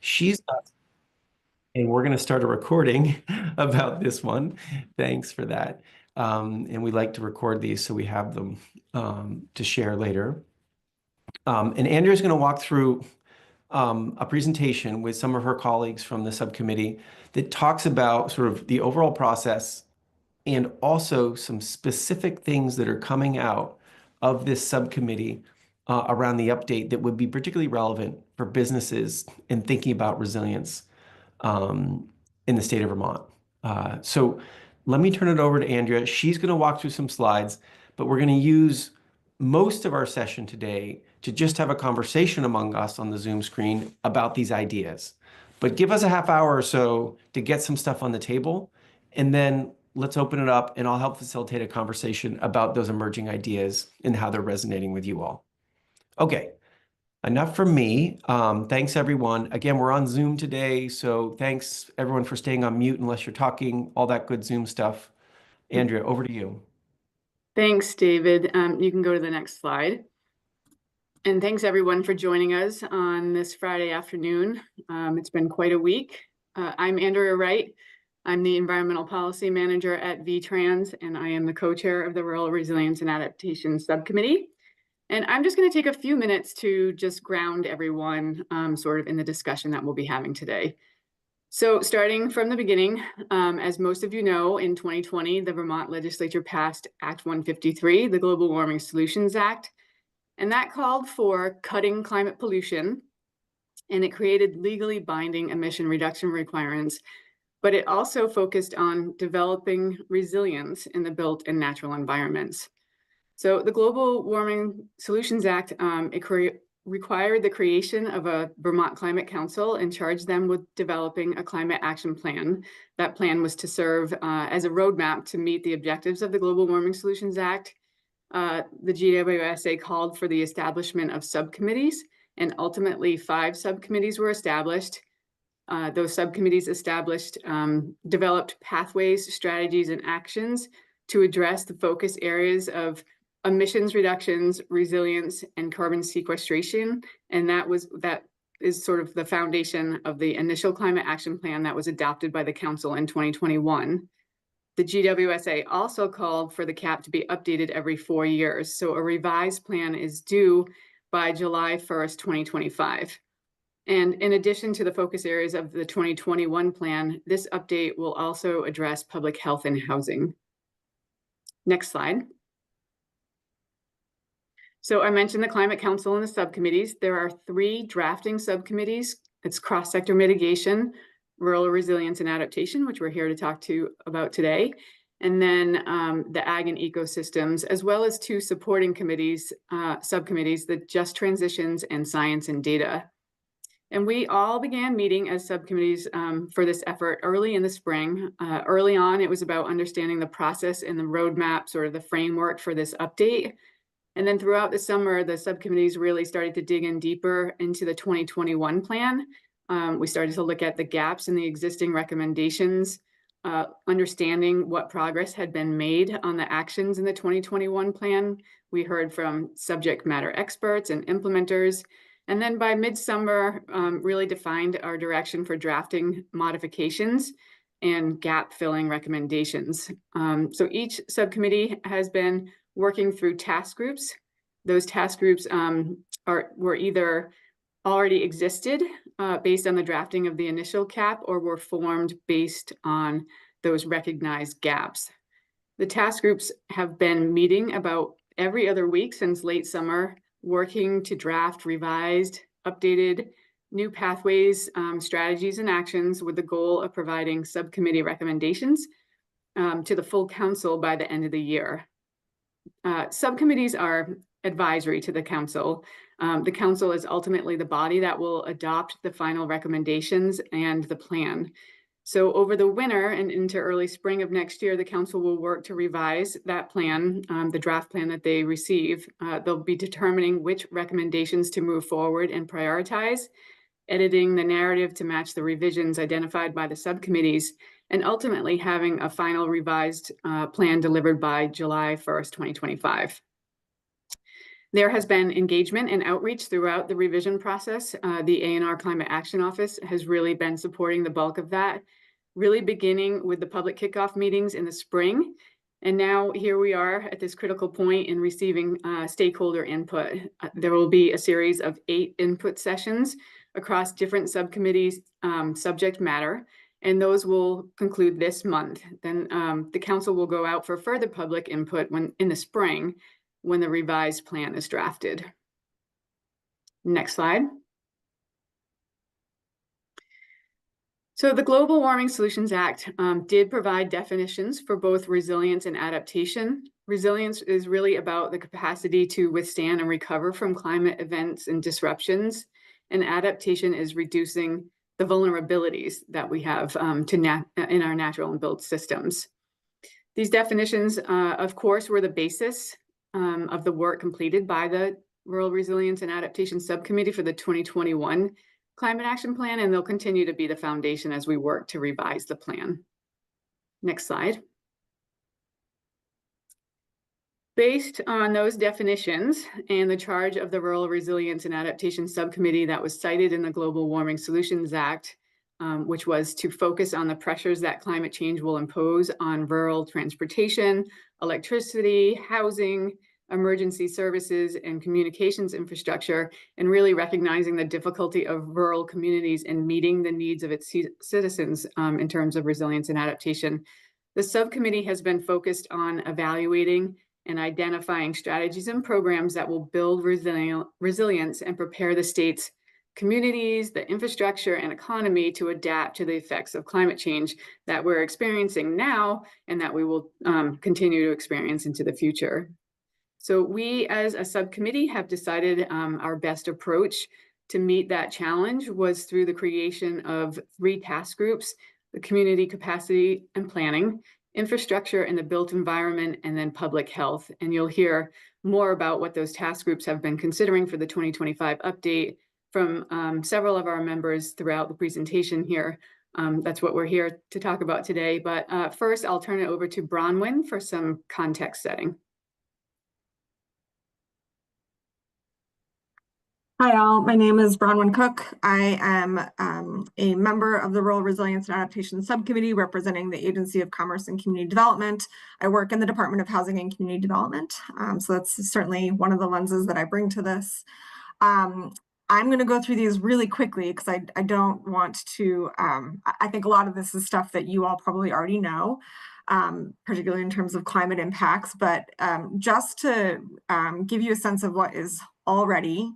She's and we're going to start a recording about this one. Thanks for that. And we like to record these so we have them to share later. And Andrea's going to walk through a presentation with some of her colleagues from the subcommittee that talks about sort of the overall process and also some specific things that are coming out of this subcommittee around the update that would be particularly relevant for businesses in thinking about resilience in the state of Vermont. So let me turn it over to Andrea. She's going to walk through some slides, but we're going to use most of our session today to just have a conversation among us on the Zoom screen about these ideas. But give us a half hour or so to get some stuff on the table, and then let's open it up and I'll help facilitate a conversation about those emerging ideas and how they're resonating with you all. Okay. Enough from me. Thanks, everyone. Again, we're on Zoom today, so thanks, everyone, for staying on mute unless you're talking, all that good Zoom stuff. Andrea, over to you. Thanks, David. You can go to the next slide. And thanks, everyone, for joining us on this Friday afternoon. It's been quite a week. I'm Andrea Wright. I'm the Environmental Policy Manager at VTrans, and I am the co-chair of the Rural Resilience and Adaptation Subcommittee. And I'm just going to take a few minutes to just ground everyone sort of in the discussion that we'll be having today. So starting from the beginning, as most of you know, in 2020, the Vermont legislature passed Act 153, the Global Warming Solutions Act, and that called for cutting climate pollution, and it created legally binding emission reduction requirements, but it also focused on developing resilience in the built and natural environments. So the Global Warming Solutions Act, required the creation of a Vermont Climate Council and charged them with developing a climate action plan. That plan was to serve as a roadmap to meet the objectives of the Global Warming Solutions Act. The GWSA called for the establishment of subcommittees, and ultimately 5 subcommittees were established. Those subcommittees developed pathways, strategies, and actions to address the focus areas of emissions reductions, resilience, and carbon sequestration. And that is sort of the foundation of the initial climate action plan that was adopted by the council in 2021. The GWSA also called for the CAP to be updated every 4 years. So a revised plan is due by July 1st, 2025. And in addition to the focus areas of the 2021 plan, this update will also address public health and housing. Next slide. So I mentioned the Climate Council and the subcommittees. There are 3 drafting subcommittees. It's cross-sector mitigation, rural resilience and adaptation, which we're here to talk about today, and then the ag and ecosystems, as well as 2 supporting committees, subcommittees, the just transitions and science and data. And we all began meeting as subcommittees for this effort early in the spring. Early on, it was about understanding the process and the roadmap, sort of the framework for this update. And then throughout the summer, the subcommittees really started to dig in deeper into the 2021 plan. We started to look at the gaps in the existing recommendations, understanding what progress had been made on the actions in the 2021 plan. We heard from subject matter experts and implementers. And then by midsummer, really defined our direction for drafting modifications and gap filling recommendations. So each subcommittee has been working through task groups. Those task groups were either already existed based on the drafting of the initial CAP, or were formed based on those recognized gaps. The task groups have been meeting about every other week since late summer, working to draft revised, updated, new pathways, strategies, and actions with the goal of providing subcommittee recommendations to the full council by the end of the year. Subcommittees are advisory to the council. The council is ultimately the body that will adopt the final recommendations and the plan. So over the winter and into early spring of next year, the council will work to revise that plan, the draft plan that they receive. They'll be determining which recommendations to move forward and prioritize, editing the narrative to match the revisions identified by the subcommittees, and ultimately having a final revised plan delivered by July 1st, 2025. There has been engagement and outreach throughout the revision process. The A&R Climate Action Office has really been supporting the bulk of that, really beginning with the public kickoff meetings in the spring. And now here we are at this critical point in receiving stakeholder input. There will be a series of 8 input sessions across different subcommittees, subject matter, and those will conclude this month. Then the council will go out for further public input in the spring when the revised plan is drafted. Next slide. So the Global Warming Solutions Act did provide definitions for both resilience and adaptation. Resilience is really about the capacity to withstand and recover from climate events and disruptions. And adaptation is reducing the vulnerabilities that we have in our natural and built systems. These definitions, of course, were the basis of the work completed by the Rural Resilience and Adaptation Subcommittee for the 2021 Climate Action Plan, and they'll continue to be the foundation as we work to revise the plan. Next slide. Based on those definitions and the charge of the Rural Resilience and Adaptation Subcommittee that was cited in the Global Warming Solutions Act, which was to focus on the pressures that climate change will impose on rural transportation, electricity, housing, emergency services, and communications infrastructure, and really recognizing the difficulty of rural communities in meeting the needs of its citizens in terms of resilience and adaptation. The subcommittee has been focused on evaluating and identifying strategies and programs that will build resilience and prepare the state's communities, the infrastructure, and economy to adapt to the effects of climate change that we're experiencing now and that we will continue to experience into the future. So we as a subcommittee have decided our best approach to meet that challenge was through the creation of 3 task groups: the community capacity and planning, infrastructure and the built environment, and then public health. And you'll hear more about what those task groups have been considering for the 2025 update from several of our members throughout the presentation here. That's what we're here to talk about today. But first, I'll turn it over to Bronwyn for some context setting. Hi all, my name is Bronwyn Cook. I am a member of the Rural Resilience and Adaptation Subcommittee representing the Agency of Commerce and Community Development. I work in the Department of Housing and Community Development, so that's certainly one of the lenses that I bring to this. I'm going to go through these really quickly because I don't want to, I think a lot of this is stuff that you all probably already know, particularly in terms of climate impacts, but just to give you a sense of what is already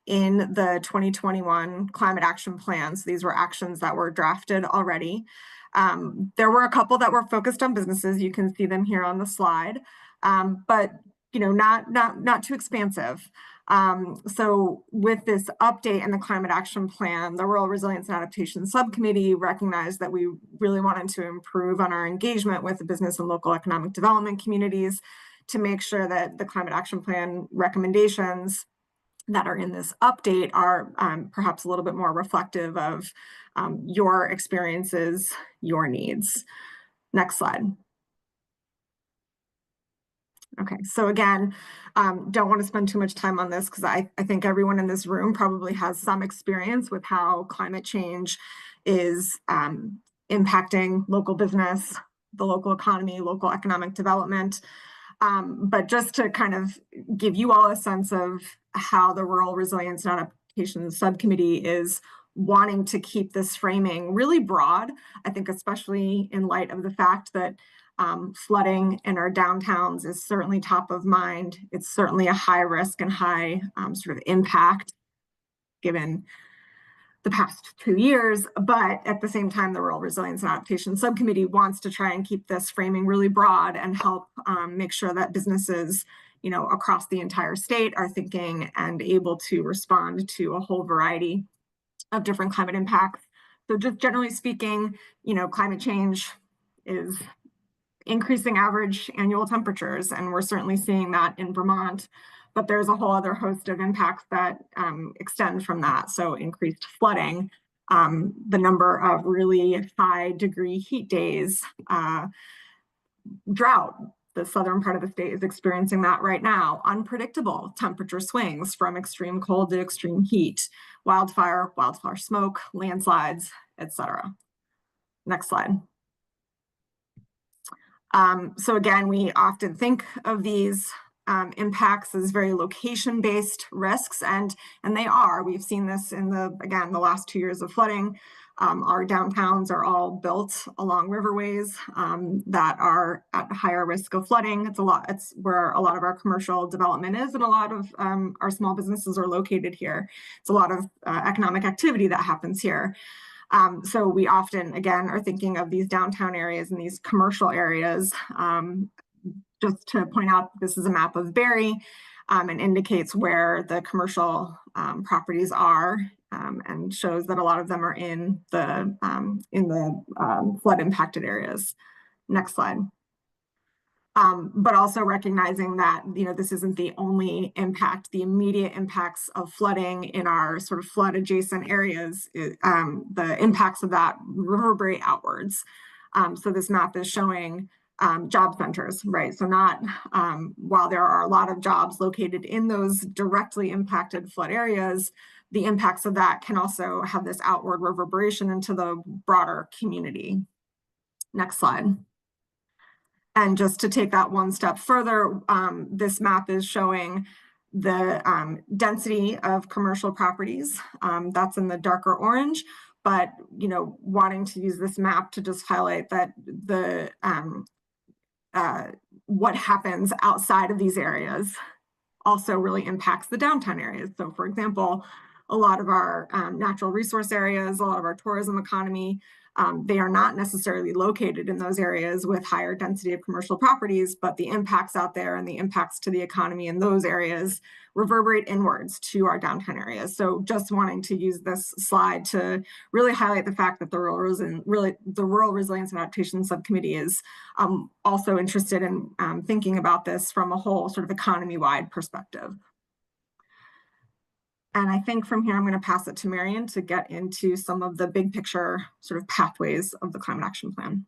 in the 2021 Climate Action Plan. So these were actions that were drafted already. There were a couple that were focused on businesses. You can see them here on the slide, but not too expansive. So with this update in the Climate Action Plan, the Rural Resilience and Adaptation Subcommittee recognized that we really wanted to improve on our engagement with the business and local economic development communities to make sure that the Climate Action Plan recommendations that are in this update are perhaps a little bit more reflective of your experiences, your needs. Next slide. Okay, so again, don't want to spend too much time on this because I think everyone in this room probably has some experience with how climate change is impacting local business, the local economy, local economic development. But just to kind of give you all a sense of how the Rural Resilience and Adaptation Subcommittee is wanting to keep this framing really broad, I think especially in light of the fact that flooding in our downtowns is certainly top of mind. It's certainly a high risk and high sort of impact given the past 2 years, but at the same time, the Rural Resilience and Adaptation Subcommittee wants to try and keep this framing really broad and help make sure that businesses, across the entire state are thinking and able to respond to a whole variety of different climate impacts. So just generally speaking, climate change is increasing average annual temperatures, and we're certainly seeing that in Vermont. But there's a whole other host of impacts that extend from that. So increased flooding, the number of really high degree heat days, drought, The southern part of the state is experiencing that right now. Unpredictable temperature swings from extreme cold to extreme heat, wildfire smoke, landslides, etc. Next slide. So again, we often think of these impacts as very location-based risks, and they are. We've seen this in the last 2 years of flooding. Our downtowns are all built along riverways that are at higher risk of flooding. It's where a lot of our commercial development is, and a lot of our small businesses are located here. It's a lot of economic activity that happens here. So we often, again, are thinking of these downtown areas and these commercial areas. Just to point out, this is a map of Barrie and indicates where the commercial properties are, and shows that a lot of them are in the flood impacted areas. Next slide. But also recognizing that, this isn't the only impact. The immediate impacts of flooding in our sort of flood adjacent areas, the impacts of that reverberate outwards. So this map is showing job centers, right? So not, while there are a lot of jobs located in those directly impacted flood areas, the impacts of that can also have this outward reverberation into the broader community. Next slide. And just to take that one step further, this map is showing the density of commercial properties. That's in the darker orange, but wanting to use this map to just highlight that the what happens outside of these areas also really impacts the downtown areas. So for example, a lot of our natural resource areas, a lot of our tourism economy, they are not necessarily located in those areas with higher density of commercial properties, but the impacts out there and the impacts to the economy in those areas reverberate inwards to our downtown areas. So just wanting to use this slide to really highlight the fact that the Rural Resilience and Adaptation Subcommittee is also interested in thinking about this from a whole sort of economy-wide perspective. And I think from here, I'm going to pass it to Marion to get into some of the big picture sort of pathways of the Climate Action Plan.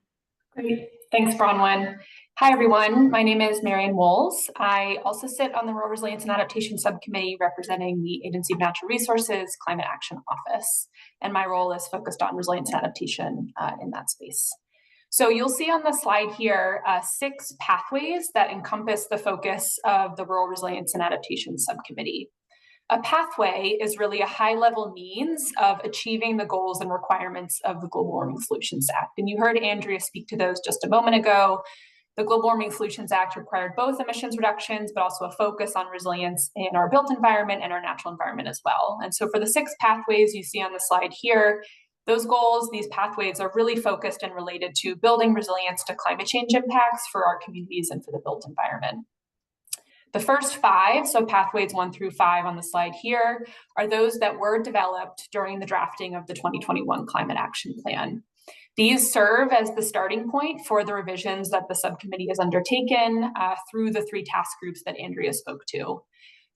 Great. Thanks, Bronwyn. Hi, everyone. My name is Marion Woles. I also sit on the Rural Resilience and Adaptation Subcommittee representing the Agency of Natural Resources Climate Action Office. And my role is focused on resilience and adaptation in that space. So you'll see on the slide here 6 pathways that encompass the focus of the Rural Resilience and Adaptation Subcommittee. A pathway is really a high-level means of achieving the goals and requirements of the Global Warming Solutions Act. And you heard Andrea speak to those just a moment ago. The Global Warming Solutions Act required both emissions reductions, but also a focus on resilience in our built environment and our natural environment as well. And so for the 6 pathways you see on the slide here, those goals, these pathways are really focused and related to building resilience to climate change impacts for our communities and for the built environment. The first 5, so pathways 1 through 5 on the slide here, are those that were developed during the drafting of the 2021 Climate Action Plan. These serve as the starting point for the revisions that the subcommittee has undertaken through the 3 task groups that Andrea spoke to.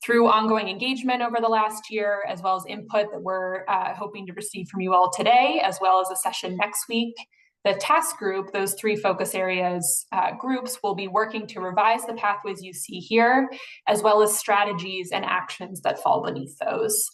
Through ongoing engagement over the last year, as well as input that we're hoping to receive from you all today, as well as a session next week, the task group, those 3 focus areas groups, will be working to revise the pathways you see here, as well as strategies and actions that fall beneath those.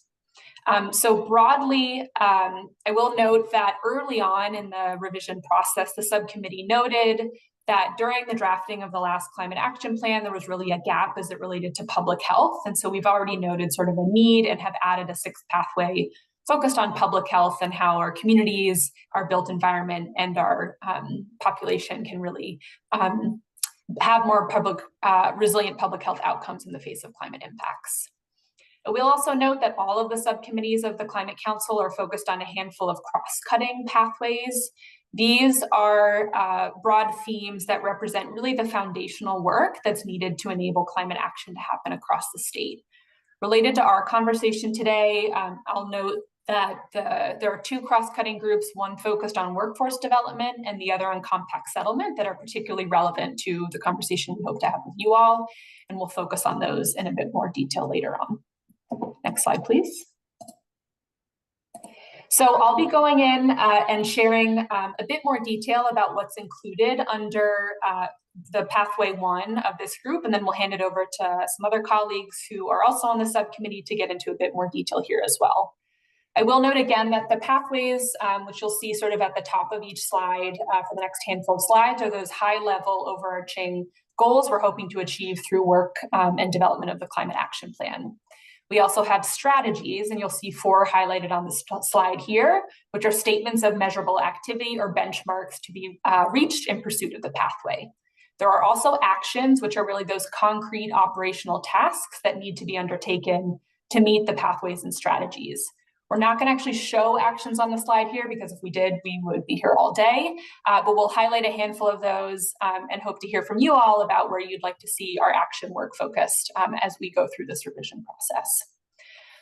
So broadly, I will note that early on in the revision process, the subcommittee noted that during the drafting of the last Climate Action Plan, there was really a gap as it related to public health. And so we've already noted sort of a need and have added a 6th pathway focused on public health and how our communities, our built environment, and our population can really have more resilient public health outcomes in the face of climate impacts. We'll also note that all of the subcommittees of the Climate Council are focused on a handful of cross-cutting pathways. These are broad themes that represent really the foundational work that's needed to enable climate action to happen across the state. Related to our conversation today, I'll note that there are 2 cross-cutting groups, one focused on workforce development and the other on compact settlement, that are particularly relevant to the conversation we hope to have with you all, and we'll focus on those in a bit more detail later on. Next slide, please. So I'll be going in and sharing a bit more detail about what's included under the pathway 1 of this group, and then we'll hand it over to some other colleagues who are also on the subcommittee to get into a bit more detail here as well. I will note again that the pathways, which you'll see sort of at the top of each slide for the next handful of slides, are those high-level overarching goals we're hoping to achieve through work and development of the Climate Action Plan. We also have strategies, and you'll see 4 highlighted on this slide here, which are statements of measurable activity or benchmarks to be reached in pursuit of the pathway. There are also actions, which are really those concrete operational tasks that need to be undertaken to meet the pathways and strategies. We're not going to actually show actions on the slide here because if we did, we would be here all day, but we'll highlight a handful of those and hope to hear from you all about where you'd like to see our action work focused as we go through this revision process.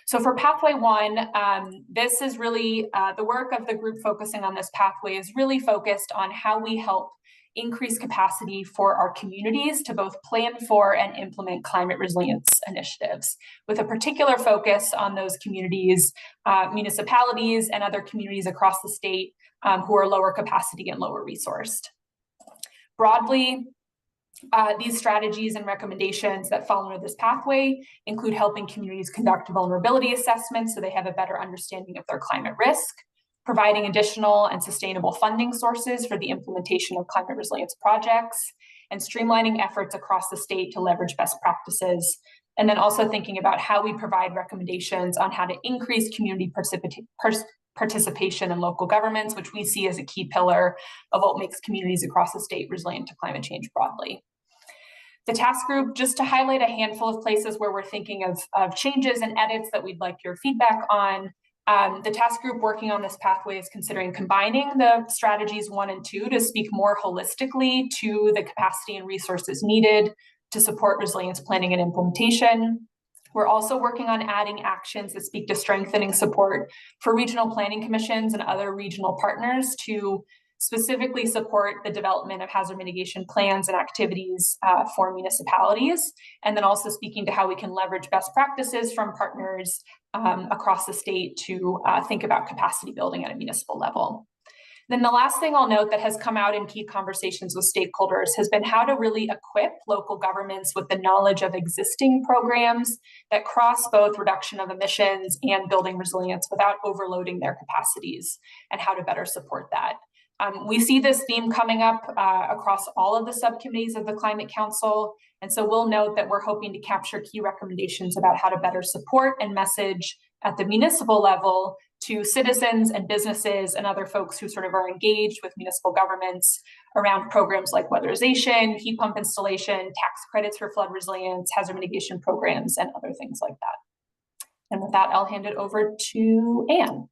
So for pathway 1, this is really the work of the group focusing on this pathway is really focused on how we help increase capacity for our communities to both plan for and implement climate resilience initiatives, with a particular focus on those communities, municipalities, and other communities across the state who are lower capacity and lower resourced. Broadly, these strategies and recommendations that fall under this pathway include helping communities conduct vulnerability assessments so they have a better understanding of their climate risk, providing additional and sustainable funding sources for the implementation of climate resilience projects, and streamlining efforts across the state to leverage best practices, and then also thinking about how we provide recommendations on how to increase community participation in local governments, which we see as a key pillar of what makes communities across the state resilient to climate change broadly. The task group, just to highlight a handful of places where we're thinking of changes and edits that we'd like your feedback on. The task group working on this pathway is considering combining the strategies 1 and 2 to speak more holistically to the capacity and resources needed to support resilience planning and implementation. We're also working on adding actions that speak to strengthening support for regional planning commissions and other regional partners to specifically support the development of hazard mitigation plans and activities for municipalities, and then also speaking to how we can leverage best practices from partners across the state to think about capacity building at a municipal level. Then the last thing I'll note that has come out in key conversations with stakeholders has been how to really equip local governments with the knowledge of existing programs that cross both reduction of emissions and building resilience without overloading their capacities, and how to better support that. We see this theme coming up across all of the subcommittees of the Climate Council, and so we'll note that we're hoping to capture key recommendations about how to better support and message at the municipal level to citizens and businesses and other folks who sort of are engaged with municipal governments around programs like weatherization, heat pump installation, tax credits for flood resilience, hazard mitigation programs, and other things like that. And with that, I'll hand it over to Anne.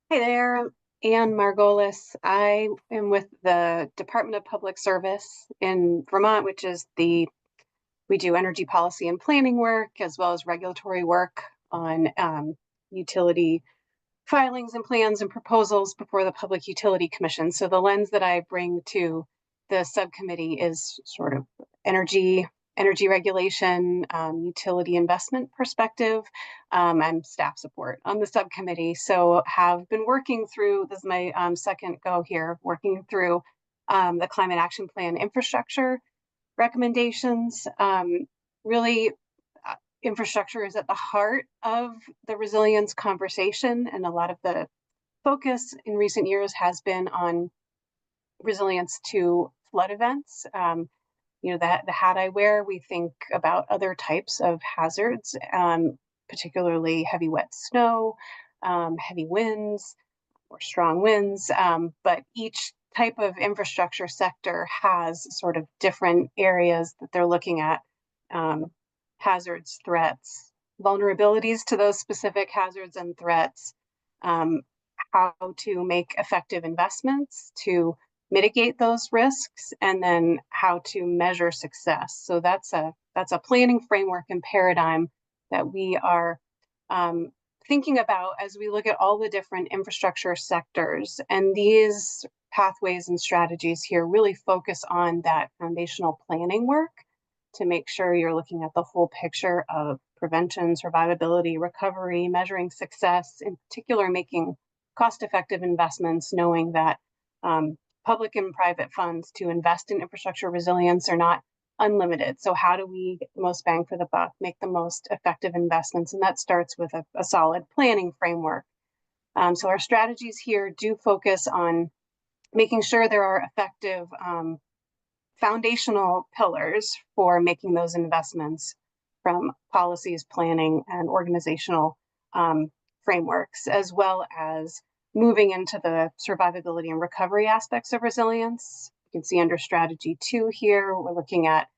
Hey there, Anne Margolis. I am with the Department of Public Service in Vermont, which is we do energy policy and planning work, as well as regulatory work on utility filings and plans and proposals before the Public Utility Commission. So the lens that I bring to the subcommittee is sort of energy regulation, utility investment perspective. I'm staff support on the subcommittee, so have been working through, this is my second go here, working through the Climate Action Plan infrastructure recommendations. Really, infrastructure is at the heart of the resilience conversation, and a lot of the focus in recent years has been on resilience to flood events. You know, the hat I wear, we think about other types of hazards, particularly heavy wet snow, heavy winds, or strong winds, but each type of infrastructure sector has sort of different areas that they're looking at, hazards, threats, vulnerabilities to those specific hazards and threats, how to make effective investments to mitigate those risks, and then how to measure success. So that's a planning framework and paradigm that we are thinking about as we look at all the different infrastructure sectors. And these pathways and strategies here really focus on that foundational planning work to make sure you're looking at the whole picture of prevention, survivability, recovery, measuring success, in particular, making cost-effective investments, knowing that public and private funds to invest in infrastructure resilience are not unlimited. So how do we get the most bang for the buck, make the most effective investments? And that starts with a solid planning framework. So our strategies here do focus on making sure there are effective foundational pillars for making those investments, from policies, planning, and organizational frameworks, as well as moving into the survivability and recovery aspects of resilience. You can see under strategy 2 here, we're looking at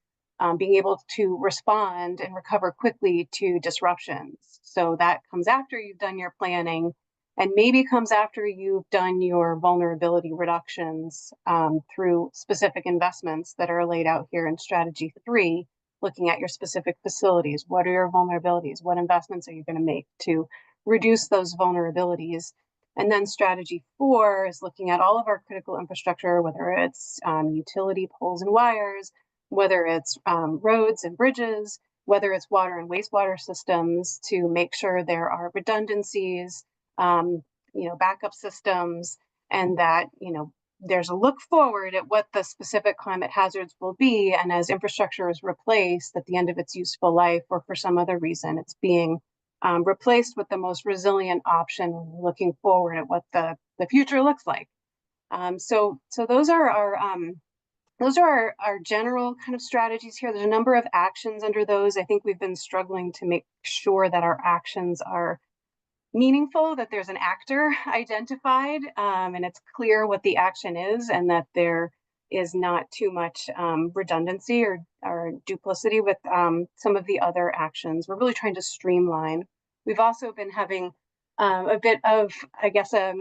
being able to respond and recover quickly to disruptions. So that comes after you've done your planning, and maybe comes after you've done your vulnerability reductions through specific investments that are laid out here in strategy 3, looking at your specific facilities. What are your vulnerabilities? What investments are you going to make to reduce those vulnerabilities? And then strategy 4 is looking at all of our critical infrastructure, whether it's utility poles and wires, whether it's roads and bridges, whether it's water and wastewater systems, to make sure there are redundancies, backup systems, and that, there's a look forward at what the specific climate hazards will be. And as infrastructure is replaced at the end of its useful life, or for some other reason, it's being replaced with the most resilient option, looking forward at what the future looks like. So those are our general kind of strategies here. There's a number of actions under those. I think we've been struggling to make sure that our actions are meaningful, that there's an actor identified, and it's clear what the action is, and that there is not too much redundancy or duplicity with some of the other actions. We're really trying to streamline. We've also been having a bit of, I guess, a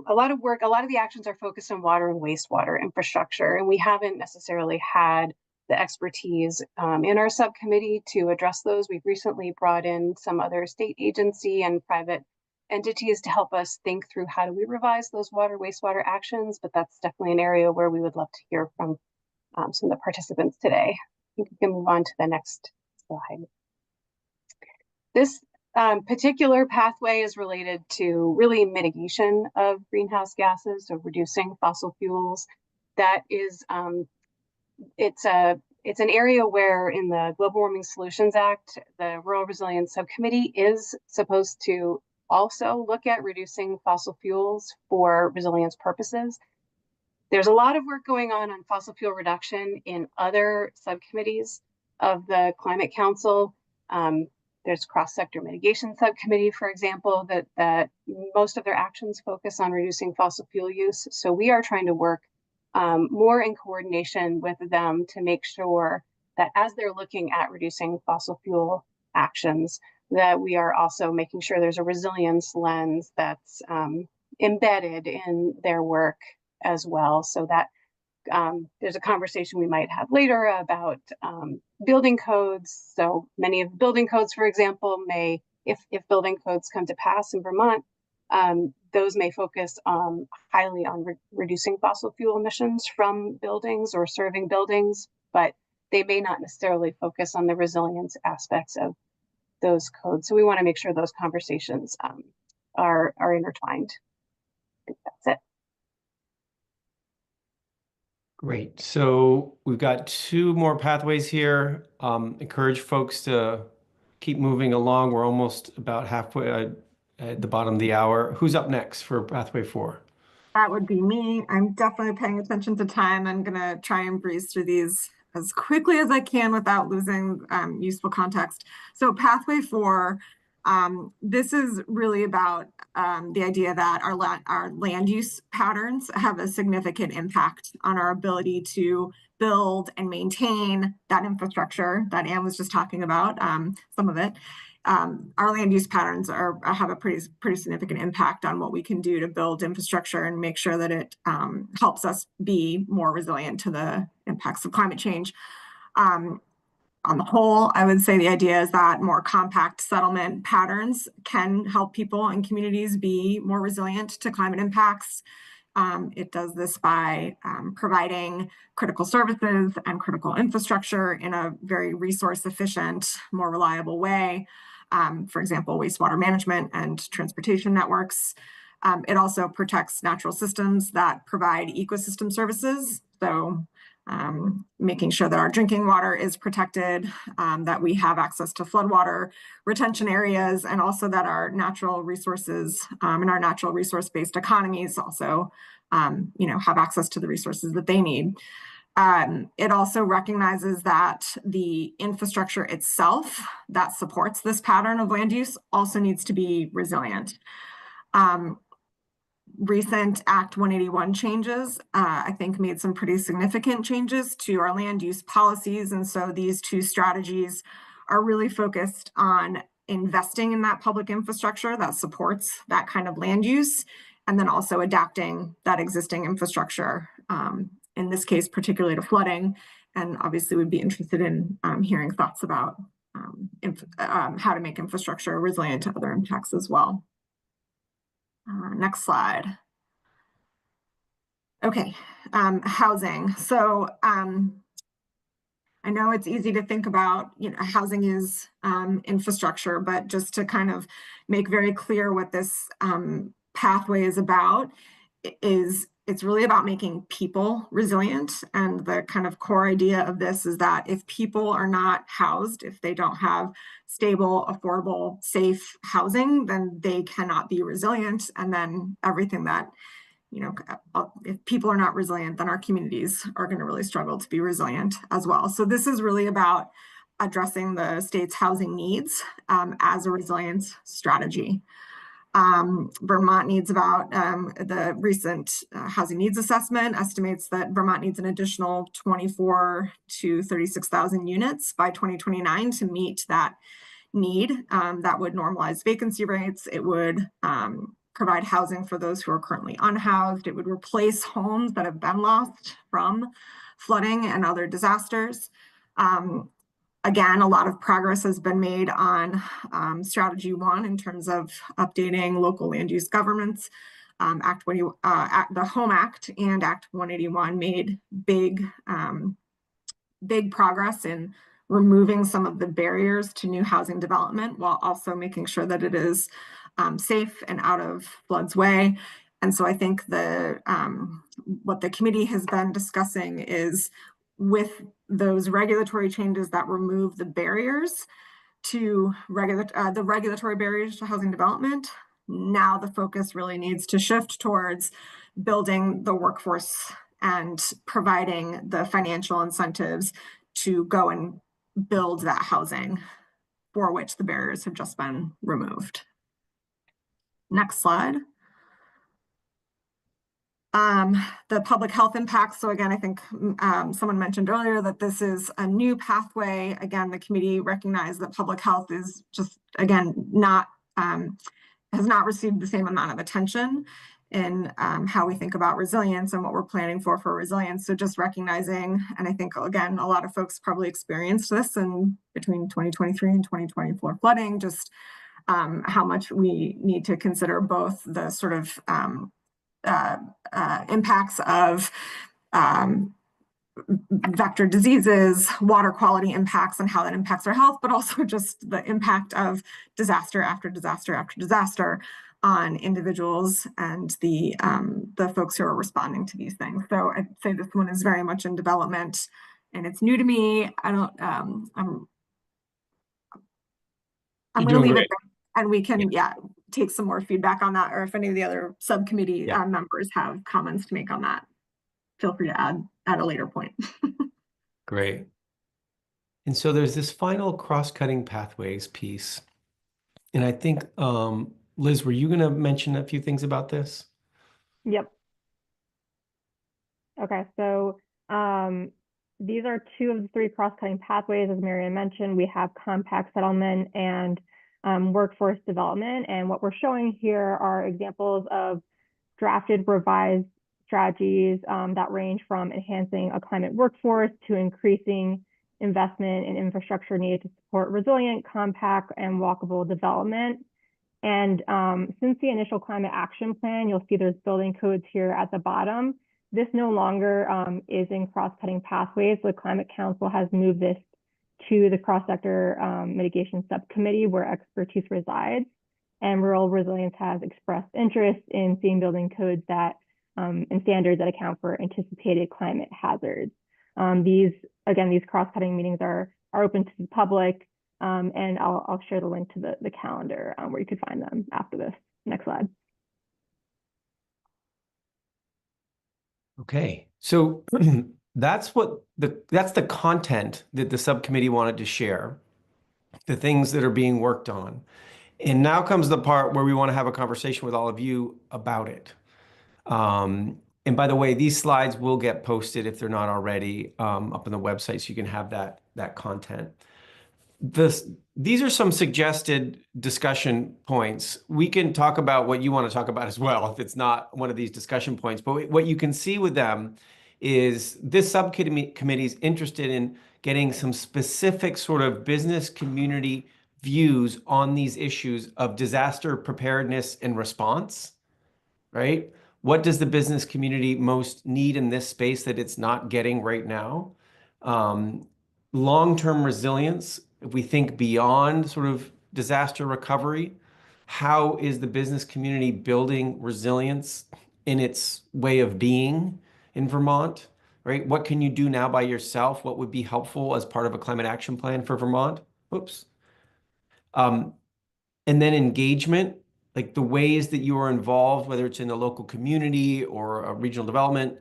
lot of work. A lot of the actions are focused on water and wastewater infrastructure, and we haven't necessarily had the expertise in our subcommittee to address those. We've recently brought in some other state agency and private entities to help us think through how do we revise those water wastewater actions, but that's definitely an area where we would love to hear from some of the participants today. I think we can move on to the next slide. This particular pathway is related to really mitigation of greenhouse gases, so reducing fossil fuels. That is it's an area where in the Global Warming Solutions Act, the Rural Resilience Subcommittee is supposed to also look at reducing fossil fuels for resilience purposes. There's a lot of work going on fossil fuel reduction in other subcommittees of the Climate Council. There's cross-sector mitigation subcommittee, for example, that most of their actions focus on reducing fossil fuel use. So we are trying to work more in coordination with them to make sure that as they're looking at reducing fossil fuel actions, that we are also making sure there's a resilience lens that's embedded in their work as well. So that there's a conversation we might have later about building codes. So many of the building codes, for example, may, if building codes come to pass in Vermont, those may focus highly on reducing fossil fuel emissions from buildings or serving buildings, but they may not necessarily focus on the resilience aspects of those codes. So we want to make sure those conversations are intertwined. I think that's it. Great. So we've got 2 more pathways here. Encourage folks to keep moving along. We're almost about halfway at the bottom of the hour. Who's up next for pathway 4? That would be me. I'm definitely paying attention to time. I'm going to try and breeze through these as quickly as I can without losing useful context. So pathway 4, this is really about the idea that our land use patterns have a significant impact on our ability to build and maintain that infrastructure that Anne was just talking about, some of it. Our land use patterns have a pretty significant impact on what we can do to build infrastructure and make sure that it helps us be more resilient to the impacts of climate change. On the whole, I would say the idea is that more compact settlement patterns can help people and communities be more resilient to climate impacts. It does this by providing critical services and critical infrastructure in a very resource efficient, more reliable way. For example, wastewater management and transportation networks. It also protects natural systems that provide ecosystem services. So making sure that our drinking water is protected, that we have access to floodwater retention areas, and also that our natural resources and our natural resource-based economies also, have access to the resources that they need. It also recognizes that the infrastructure itself that supports this pattern of land use also needs to be resilient. Recent Act 181 changes, I think, made some pretty significant changes to our land use policies. And so these two strategies are really focused on investing in that public infrastructure that supports that kind of land use, and then also adapting that existing infrastructure, in this case, particularly to flooding. And obviously we'd be interested in hearing thoughts about how to make infrastructure resilient to other impacts as well. Next slide. Okay, housing. So I know it's easy to think about, housing is infrastructure, but just to kind of make very clear what this pathway is about, it's really about making people resilient. And the kind of core idea of this is that if people are not housed, if they don't have stable, affordable, safe housing, then they cannot be resilient. And then everything that, if people are not resilient, then our communities are going to really struggle to be resilient as well. So this is really about addressing the state's housing needs as a resilience strategy. Vermont needs about, the recent housing needs assessment estimates that Vermont needs an additional 24 to 36,000 units by 2029 to meet that need. That would normalize vacancy rates. It would provide housing for those who are currently unhoused. It would replace homes that have been lost from flooding and other disasters. Again, a lot of progress has been made on strategy 1 in terms of updating local land use governments. The Home Act and Act 181 made big progress in removing some of the barriers to new housing development, while also making sure that it is safe and out of flood's way. And so I think what the committee has been discussing is, with those regulatory changes that remove the barriers to the regulatory barriers to housing development, now the focus really needs to shift towards building the workforce and providing the financial incentives to go and build that housing for which the barriers have just been removed. Next slide. The public health impacts. So again, I think someone mentioned earlier that this is a new pathway. Again, the committee recognized that public health is just, again, has not received the same amount of attention in how we think about resilience and what we're planning for resilience. So just recognizing, and I think, again, a lot of folks probably experienced this in between 2023 and 2024 flooding, just how much we need to consider both the sort of impacts of vector diseases, water quality impacts, and how that impacts our health, but also just the impact of disaster after disaster after disaster on individuals and the folks who are responding to these things. So I'd say this one is very much in development, and it's new to me. I'm going to leave it there, and we can take some more feedback on that, or if any of the other subcommittee members have comments to make on that, feel free to add at a later point. Great. And so there's this final cross-cutting pathways piece. And I think, Liz, were you going to mention a few things about this? Yep. Okay, so these are 2 of the 3 cross-cutting pathways. As Marianne mentioned, we have compact settlement and workforce development. And what we're showing here are examples of drafted, revised strategies that range from enhancing a climate workforce to increasing investment in infrastructure needed to support resilient, compact, and walkable development. And since the initial climate action plan, you'll see there's building codes here at the bottom. This no longer is in cross-cutting pathways. The Climate Council has moved this to the cross-sector mitigation subcommittee where expertise resides. And Rural Resilience has expressed interest in seeing building codes that and standards that account for anticipated climate hazards. These cross-cutting meetings are open to the public, and I'll share the link to the calendar where you could find them after this. Next slide. Okay, so that's the content that the subcommittee wanted to share, the things that are being worked on. And now comes the part where we want to have a conversation with all of you about it. And by the way, these slides will get posted if they're not already up on the website, so you can have that content. These are some suggested discussion points. We can talk about what you want to talk about as well if it's not one of these discussion points. But what you can see with them is this subcommittee is interested in getting some specific sort of business community views on these issues of disaster preparedness and response, right? What does the business community most need in this space that it's not getting right now? Long-term resilience, if we think beyond sort of disaster recovery, how is the business community building resilience in its way of being in Vermont, right? What can you do now by yourself? What would be helpful as part of a climate action plan for Vermont? Oops. And then engagement, like the ways that you are involved, whether it's in the local community or a regional development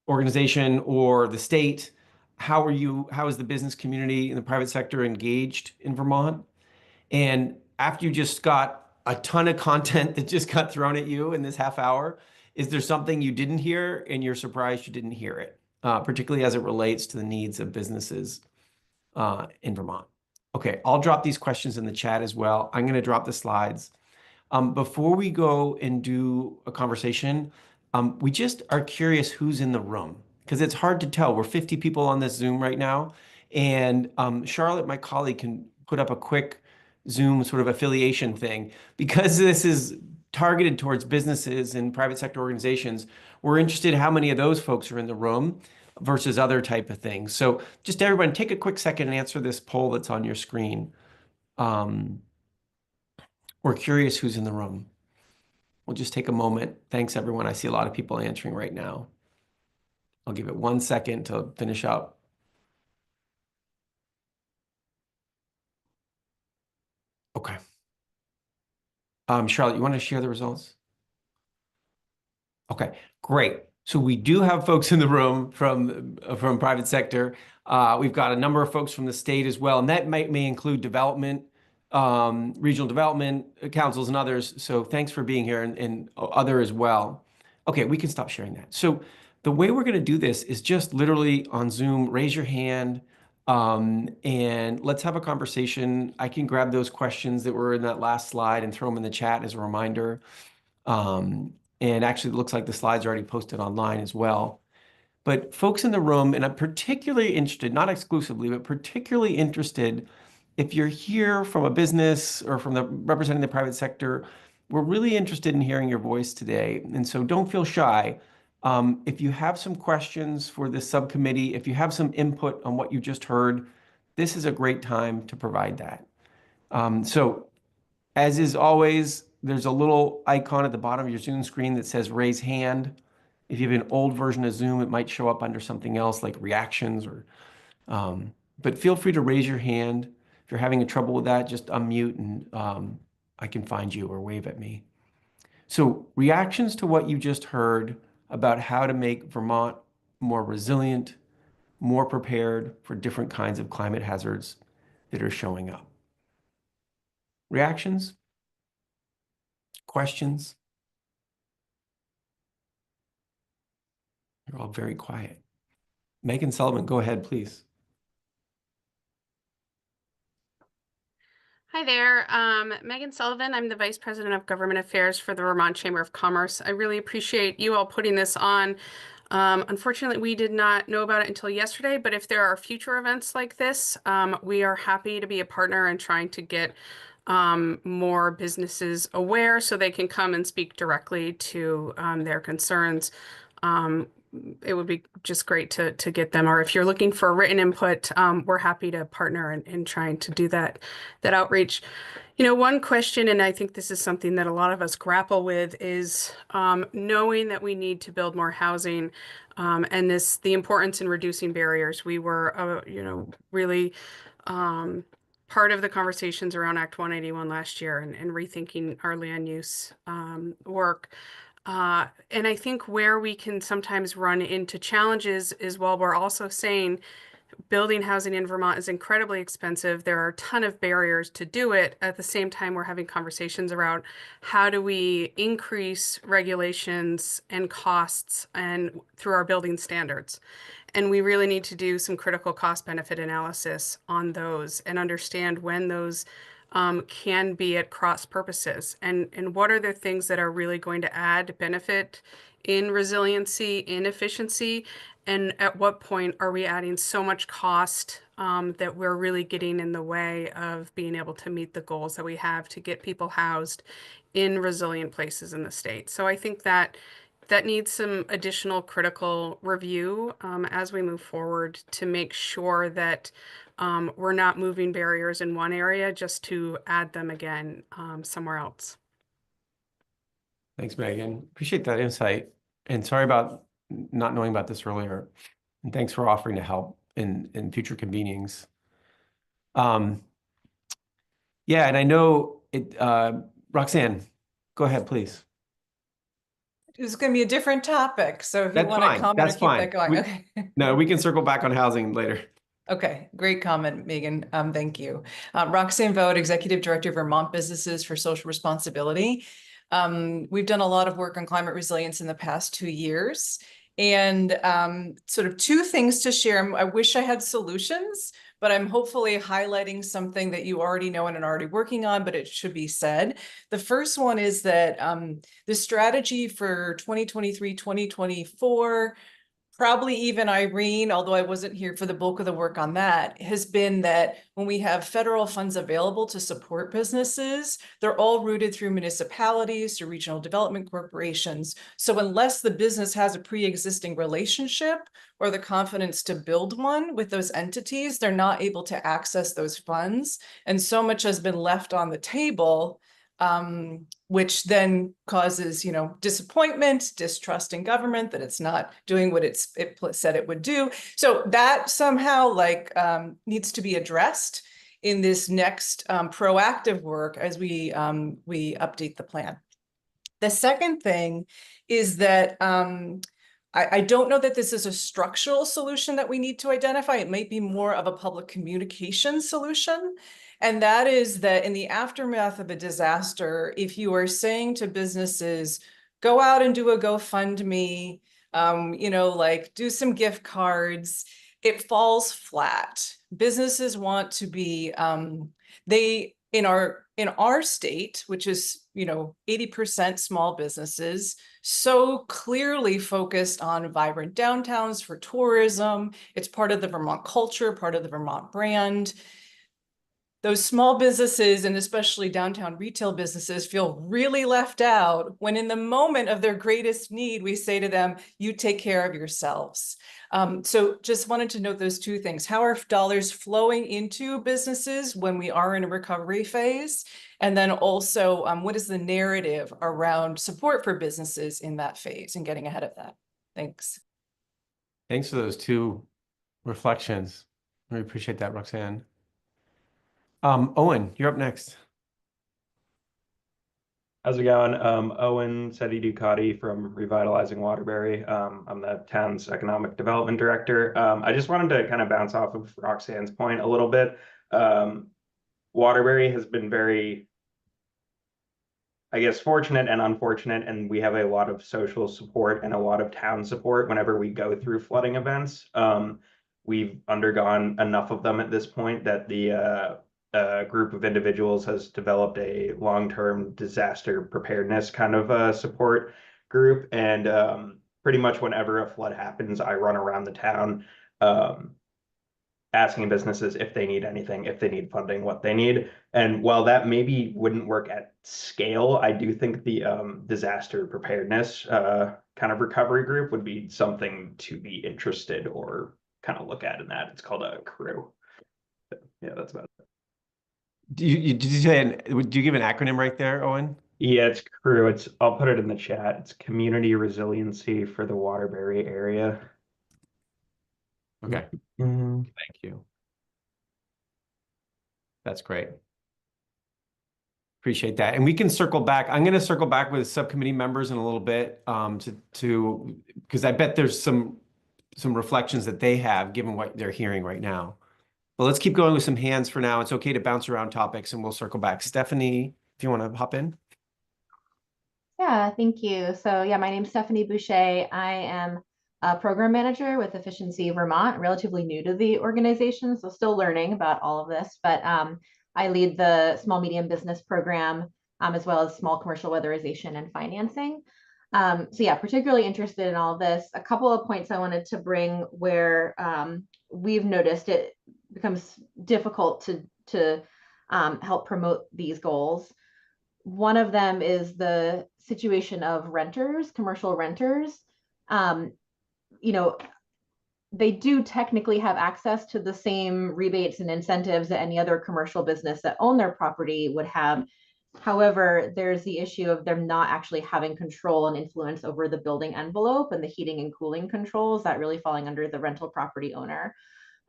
organization or the state. How is the business community and the private sector engaged in Vermont? And after you just got a ton of content that just got thrown at you in this half hour, is there something you didn't hear and you're surprised you didn't hear it, particularly as it relates to the needs of businesses in Vermont? Okay, I'll drop these questions in the chat as well. I'm going to drop the slides. Before we go and do a conversation, we just are curious who's in the room because it's hard to tell. We're 50 people on this Zoom right now. And Charlotte, my colleague, can put up a quick Zoom sort of affiliation thing. Because this is targeted towards businesses and private sector organizations, we're interested in how many of those folks are in the room versus other type of things. So just everyone take a quick second and answer this poll that's on your screen. We're curious who's in the room. We'll just take a moment. Thanks, everyone. I see a lot of people answering right now. I'll give it 1 second to finish up. Okay. Charlotte, you want to share the results? Okay, great. So we do have folks in the room from private sector. We've got a number of folks from the state as well, and that may include development, regional development councils and others. So thanks for being here and other as well. Okay, we can stop sharing that. So the way we're going to do this is just literally on Zoom, raise your hand, and let's have a conversation. I can grab those questions that were in that last slide and throw them in the chat as a reminder. And actually, it looks like the slides are already posted online as well. But folks in the room, and I'm particularly interested, not exclusively, but particularly interested, if you're here from a business or from representing the private sector, we're really interested in hearing your voice today. And so don't feel shy. If you have some questions for this subcommittee, if you have some input on what you just heard, this is a great time to provide that. So as is always, there's a little icon at the bottom of your Zoom screen that says raise hand. If you have an old version of Zoom, it might show up under something else like reactions or, but feel free to raise your hand. If you're having trouble with that, just unmute and I can find you or wave at me. So reactions to what you just heard about how to make Vermont more resilient, more prepared for different kinds of climate hazards that are showing up. Reactions? Questions? You're all very quiet. Megan Sullivan, go ahead, please. Hi there, Megan Sullivan. I'm the Vice President of Government Affairs for the Vermont Chamber of Commerce. I really appreciate you all putting this on. Unfortunately, we did not know about it until yesterday, but if there are future events like this, we are happy to be a partner in trying to get more businesses aware so they can come and speak directly to their concerns. It would be just great to get them, or if you're looking for written input, we're happy to partner in trying to do that outreach. You know, one question, and I think this is something that a lot of us grapple with, is knowing that we need to build more housing, and the importance in reducing barriers. We were, you know, really part of the conversations around Act 181 last year and rethinking our land use work. And I think where we can sometimes run into challenges is while we're also saying building housing in Vermont is incredibly expensive, there are a ton of barriers to do it. At the same time, we're having conversations around how do we increase regulations and costs and through our building standards. And we really need to do some critical cost benefit analysis on those and understand when those can be at cross purposes, and what are the things that are really going to add benefit in resiliency, in efficiency, and at what point are we adding so much cost that we're really getting in the way of being able to meet the goals that we have to get people housed in resilient places in the state. So I think that needs some additional critical review as we move forward to make sure that we're not moving barriers in one area just to add them again somewhere else. Thanks, Megan. Appreciate that insight. And sorry about not knowing about this earlier. And thanks for offering to help in future convenings. Yeah, and I know it, Roxanne, go ahead, please. It's going to be a different topic, so if you That's want fine. to comment That's or keep fine. that going, okay. No, we can circle back on housing later. Okay, great comment, Megan. Thank you. Roxanne Vogt, Executive Director of Vermont Businesses for Social Responsibility. We've done a lot of work on climate resilience in the past 2 years, and sort of two things to share. I wish I had solutions, but I'm hopefully highlighting something that you already know and are already working on, but it should be said. The first one is that the strategy for 2023, 2024, probably even Irene, although I wasn't here for the bulk of the work on that, has been that when we have federal funds available to support businesses, they're all routed through municipalities, through regional development corporations. So unless the business has a pre-existing relationship or the confidence to build one with those entities, they're not able to access those funds. And so much has been left on the table, which then causes, you know, disappointment, distrust in government that it's not doing what it said it would do. So that somehow needs to be addressed in this next proactive work as we update the plan. The second thing is that I don't know that this is a structural solution that we need to identify. It might be more of a public communication solution. And that is that in the aftermath of a disaster, if you are saying to businesses, go out and do a GoFundMe, you know, like do some gift cards, it falls flat. Businesses want to be, in our state, which is, you know, 80% small businesses, so clearly focused on vibrant downtowns for tourism. It's part of the Vermont culture, part of the Vermont brand. Those small businesses, and especially downtown retail businesses, feel really left out when in the moment of their greatest need, we say to them, you take care of yourselves. So just wanted to note those two things. How are dollars flowing into businesses when we are in a recovery phase? And then also, what is the narrative around support for businesses in that phase and getting ahead of that? Thanks. Thanks for those two reflections. We appreciate that, Roxanne. Owen, you're up next. How's it going? Owen Seti Ducati from Revitalizing Waterbury. I'm the town's economic development director. I just wanted to kind of bounce off of Roxanne's point a little bit. Waterbury has been very, I guess, fortunate and unfortunate, and we have a lot of social support and a lot of town support whenever we go through flooding events. We've undergone enough of them at this point that the group of individuals has developed a long-term disaster preparedness kind of support group. And pretty much whenever a flood happens, I run around the town asking businesses if they need anything, if they need funding, what they need. And while that maybe wouldn't work at scale, I do think the disaster preparedness kind of recovery group would be something to be interested or kind of look at in that. It's called a crew. Yeah, that's about it. Did you say, would you give an acronym right there, Owen? Yeah, it's crew. I'll put it in the chat. It's Community Resiliency for the Waterbury area. Okay. Thank you. That's great. Appreciate that. And we can circle back. I'm going to circle back with subcommittee members in a little bit because I bet there's some reflections that they have given what they're hearing right now. But let's keep going with some hands for now. It's okay to bounce around topics and we'll circle back. Stephanie, if you want to hop in. Yeah, thank you. So yeah, my name's Stephanie Boucher. I am a program manager with Efficiency Vermont, relatively new to the organization, so still learning about all of this, but I lead the small medium business program as well as small commercial weatherization and financing. So yeah, particularly interested in all of this. A couple of points I wanted to bring where we've noticed it becomes difficult to help promote these goals. One of them is the situation of renters, commercial renters. You know, they do technically have access to the same rebates and incentives that any other commercial business that own their property would have. However, there's the issue of them not actually having control and influence over the building envelope and the heating and cooling controls, that really falling under the rental property owner.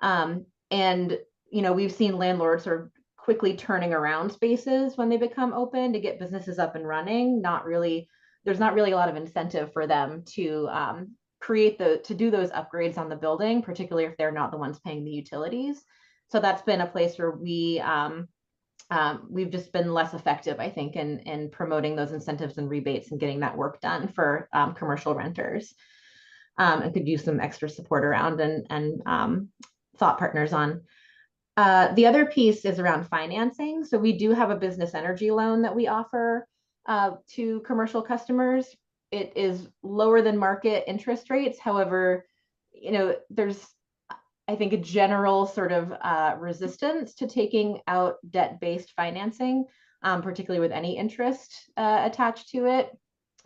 And, you know, we've seen landlords sort of quickly turning around spaces when they become open to get businesses up and running. There's not really a lot of incentive for them to to do those upgrades on the building, particularly if they're not the ones paying the utilities. So that's been a place where we've just been less effective, I think, in promoting those incentives and rebates and getting that work done for commercial renters. And could use some extra support around and thought partners on. The other piece is around financing. So we do have a business energy loan that we offer to commercial customers. It is lower than market interest rates. However, you know, there's, I think, a general sort of resistance to taking out debt-based financing, particularly with any interest attached to it,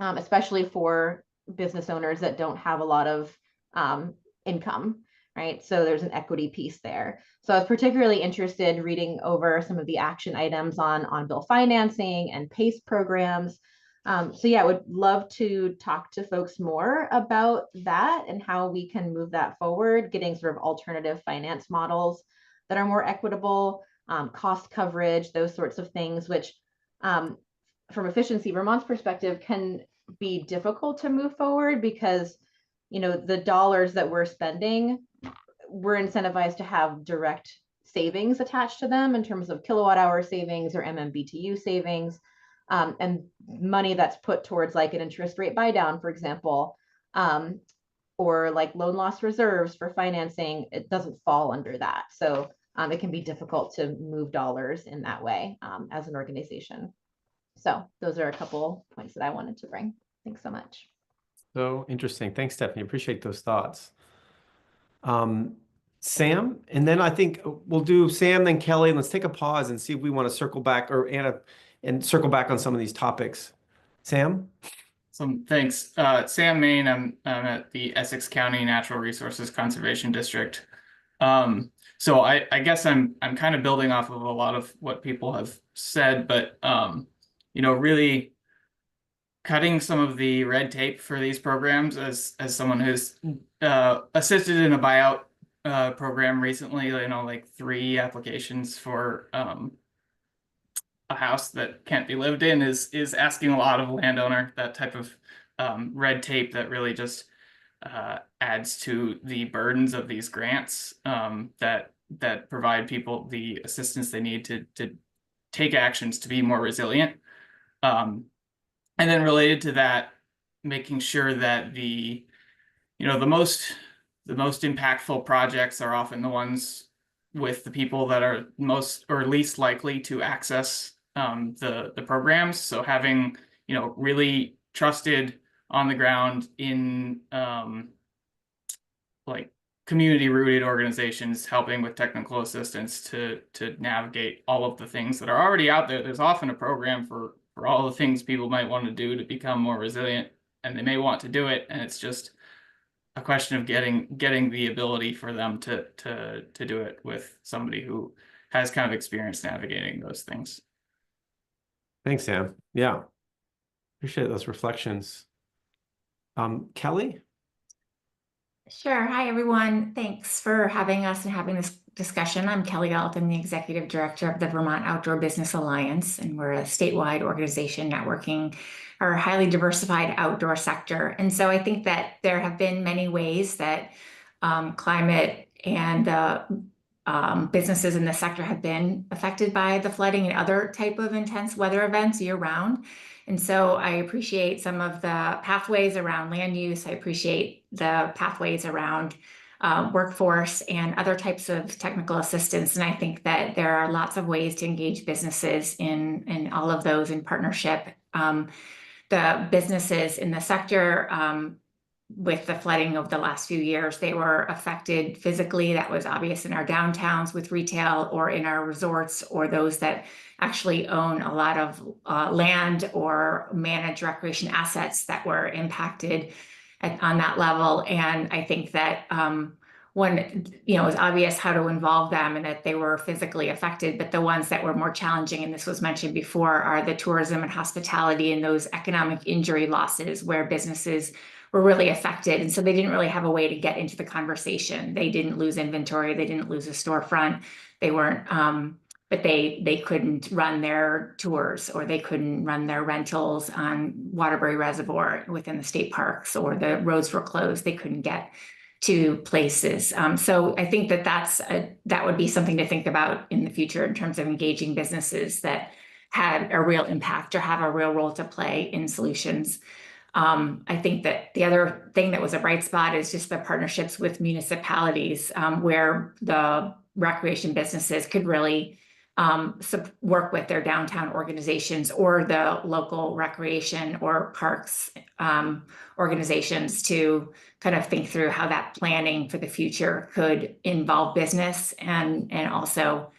especially for business owners that don't have a lot of income, right? So there's an equity piece there. So I was particularly interested reading over some of the action items on bill financing and PACE programs. So yeah, I would love to talk to folks more about that and how we can move that forward, getting sort of alternative finance models that are more equitable, cost coverage, those sorts of things, which from Efficiency Vermont's perspective can be difficult to move forward because, you know, the dollars that we're spending, we're incentivized to have direct savings attached to them in terms of kilowatt hour savings or MMBTU savings. And money that's put towards like an interest rate buy down, for example, or like loan loss reserves for financing, it doesn't fall under that. So it can be difficult to move dollars in that way as an organization. So those are a couple points that I wanted to bring. Thanks so much. So interesting. Thanks, Stephanie. Appreciate those thoughts. Sam, and then I think we'll do Sam, then Kelly, and let's take a pause and see if we want to circle back, or Anna, and circle back on some of these topics. Sam? Thanks. Sam Main, I'm at the Essex County Natural Resources Conservation District. So I guess I'm kind of building off of a lot of what people have said, but you know, really cutting some of the red tape for these programs as someone who's assisted in a buyout program recently, you know, like 3 applications for a house that can't be lived in is asking a lot of a landowner. That type of red tape that really just adds to the burdens of these grants that provide people the assistance they need to take actions to be more resilient. And then related to that, making sure that the most impactful projects are often the ones with the people that are most or least likely to access the programs. So having, you know, really trusted on the ground in like community rooted organizations helping with technical assistance to navigate all of the things that are already out there. There's often a program for all the things people might want to do to become more resilient, and they may want to do it, and it's just a question of getting the ability for them to do it with somebody who has kind of experience navigating those things. Thanks, Sam. Yeah, appreciate those reflections. Kelly? Sure. Hi, everyone. Thanks for having us and having this discussion. I'm Kelly Galt. I'm the Executive Director of the Vermont Outdoor Business Alliance, and we're a statewide organization networking our highly diversified outdoor sector. And so I think that there have been many ways that climate and businesses in the sector have been affected by the flooding and other type of intense weather events year round. And so I appreciate some of the pathways around land use. I appreciate the pathways around workforce and other types of technical assistance. And I think that there are lots of ways to engage businesses in all of those in partnership. The businesses in the sector, with the flooding of the last few years, they were affected physically. That was obvious in our downtowns with retail, or in our resorts, or those that actually own a lot of land or manage recreation assets that were impacted on that level. And I think that when, it was obvious how to involve them and that they were physically affected, but the ones that were more challenging, and this was mentioned before, are the tourism and hospitality and those economic injury losses where businesses were really affected. And so they didn't really have a way to get into the conversation. They didn't lose inventory. They didn't lose a storefront. They weren't, but they couldn't run their tours, or they couldn't run their rentals on Waterbury Reservoir within the state parks, or the roads were closed. They couldn't get to places. So I think that that would be something to think about in the future in terms of engaging businesses that had a real impact or have a real role to play in solutions. I think that the other thing that was a bright spot is just the partnerships with municipalities, where the recreation businesses could really work with their downtown organizations or the local recreation or parks organizations to kind of think through how that planning for the future could involve business, and also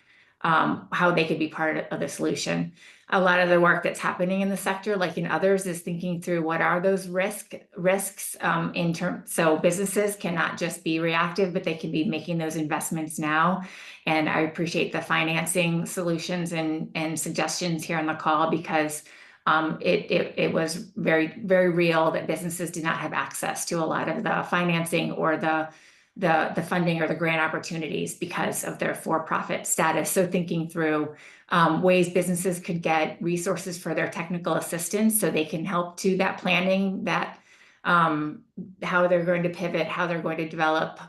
how they could be part of the solution. A lot of the work that's happening in the sector, like in others, is thinking through what are those risks in terms, so businesses cannot just be reactive, but they can be making those investments now. And I appreciate the financing solutions and suggestions here on the call, because it was very, very real that businesses did not have access to a lot of the financing or the funding or the grant opportunities because of their for-profit status. So thinking through ways businesses could get resources for their technical assistance so they can help to that planning, that how they're going to pivot, how they're going to develop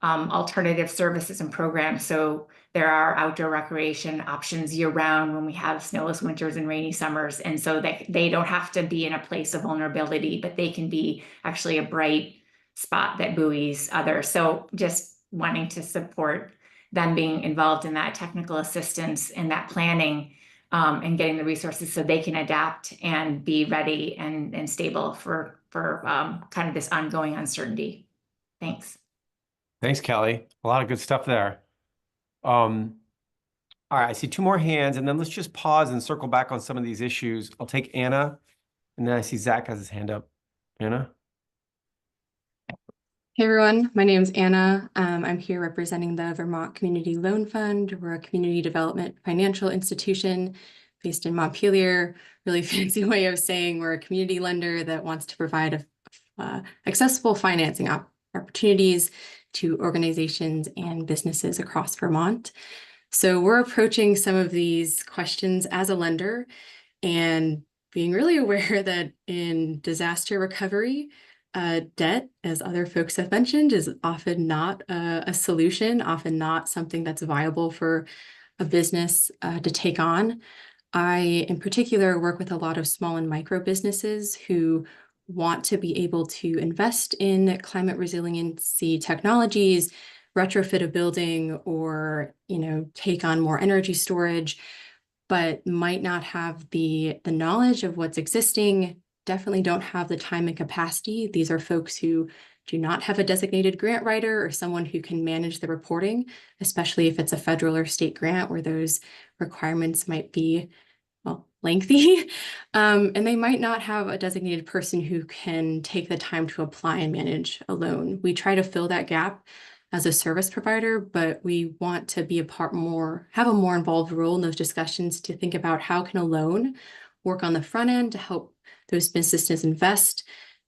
alternative services and programs. So there are outdoor recreation options year round when we have snowless winters and rainy summers. And so they don't have to be in a place of vulnerability, but they can be actually a bright spot that buoys others. So just wanting to support them being involved in that technical assistance and that planning, and getting the resources so they can adapt and be ready and stable for kind of this ongoing uncertainty. Thanks. Thanks, Kelly. A lot of good stuff there. All right, I see two more hands, and then let's just pause and circle back on some of these issues. I'll take Anna, and then I see Zach has his hand up. Anna? Hey everyone, my name is Anna. I'm here representing the Vermont Community Loan Fund. We're a community development financial institution based in Montpelier. Really fancy way of saying we're a community lender that wants to provide accessible financing opportunities to organizations and businesses across Vermont. So we're approaching some of these questions as a lender and being really aware that in disaster recovery, debt, as other folks have mentioned, is often not a solution, often not something that's viable for a business to take on. I, in particular, work with a lot of small and micro businesses who want to be able to invest in climate resiliency technologies, retrofit a building, or take on more energy storage, but might not have the knowledge of what's existing, definitely don't have the time and capacity. These are folks who do not have a designated grant writer or someone who can manage the reporting, especially if it's a federal or state grant where those requirements might be, well, lengthy. And they might not have a designated person who can take the time to apply and manage a loan. We try to fill that gap as a service provider, but we want to be have a more involved role in those discussions to think about how can a loan work on the front end to help those businesses invest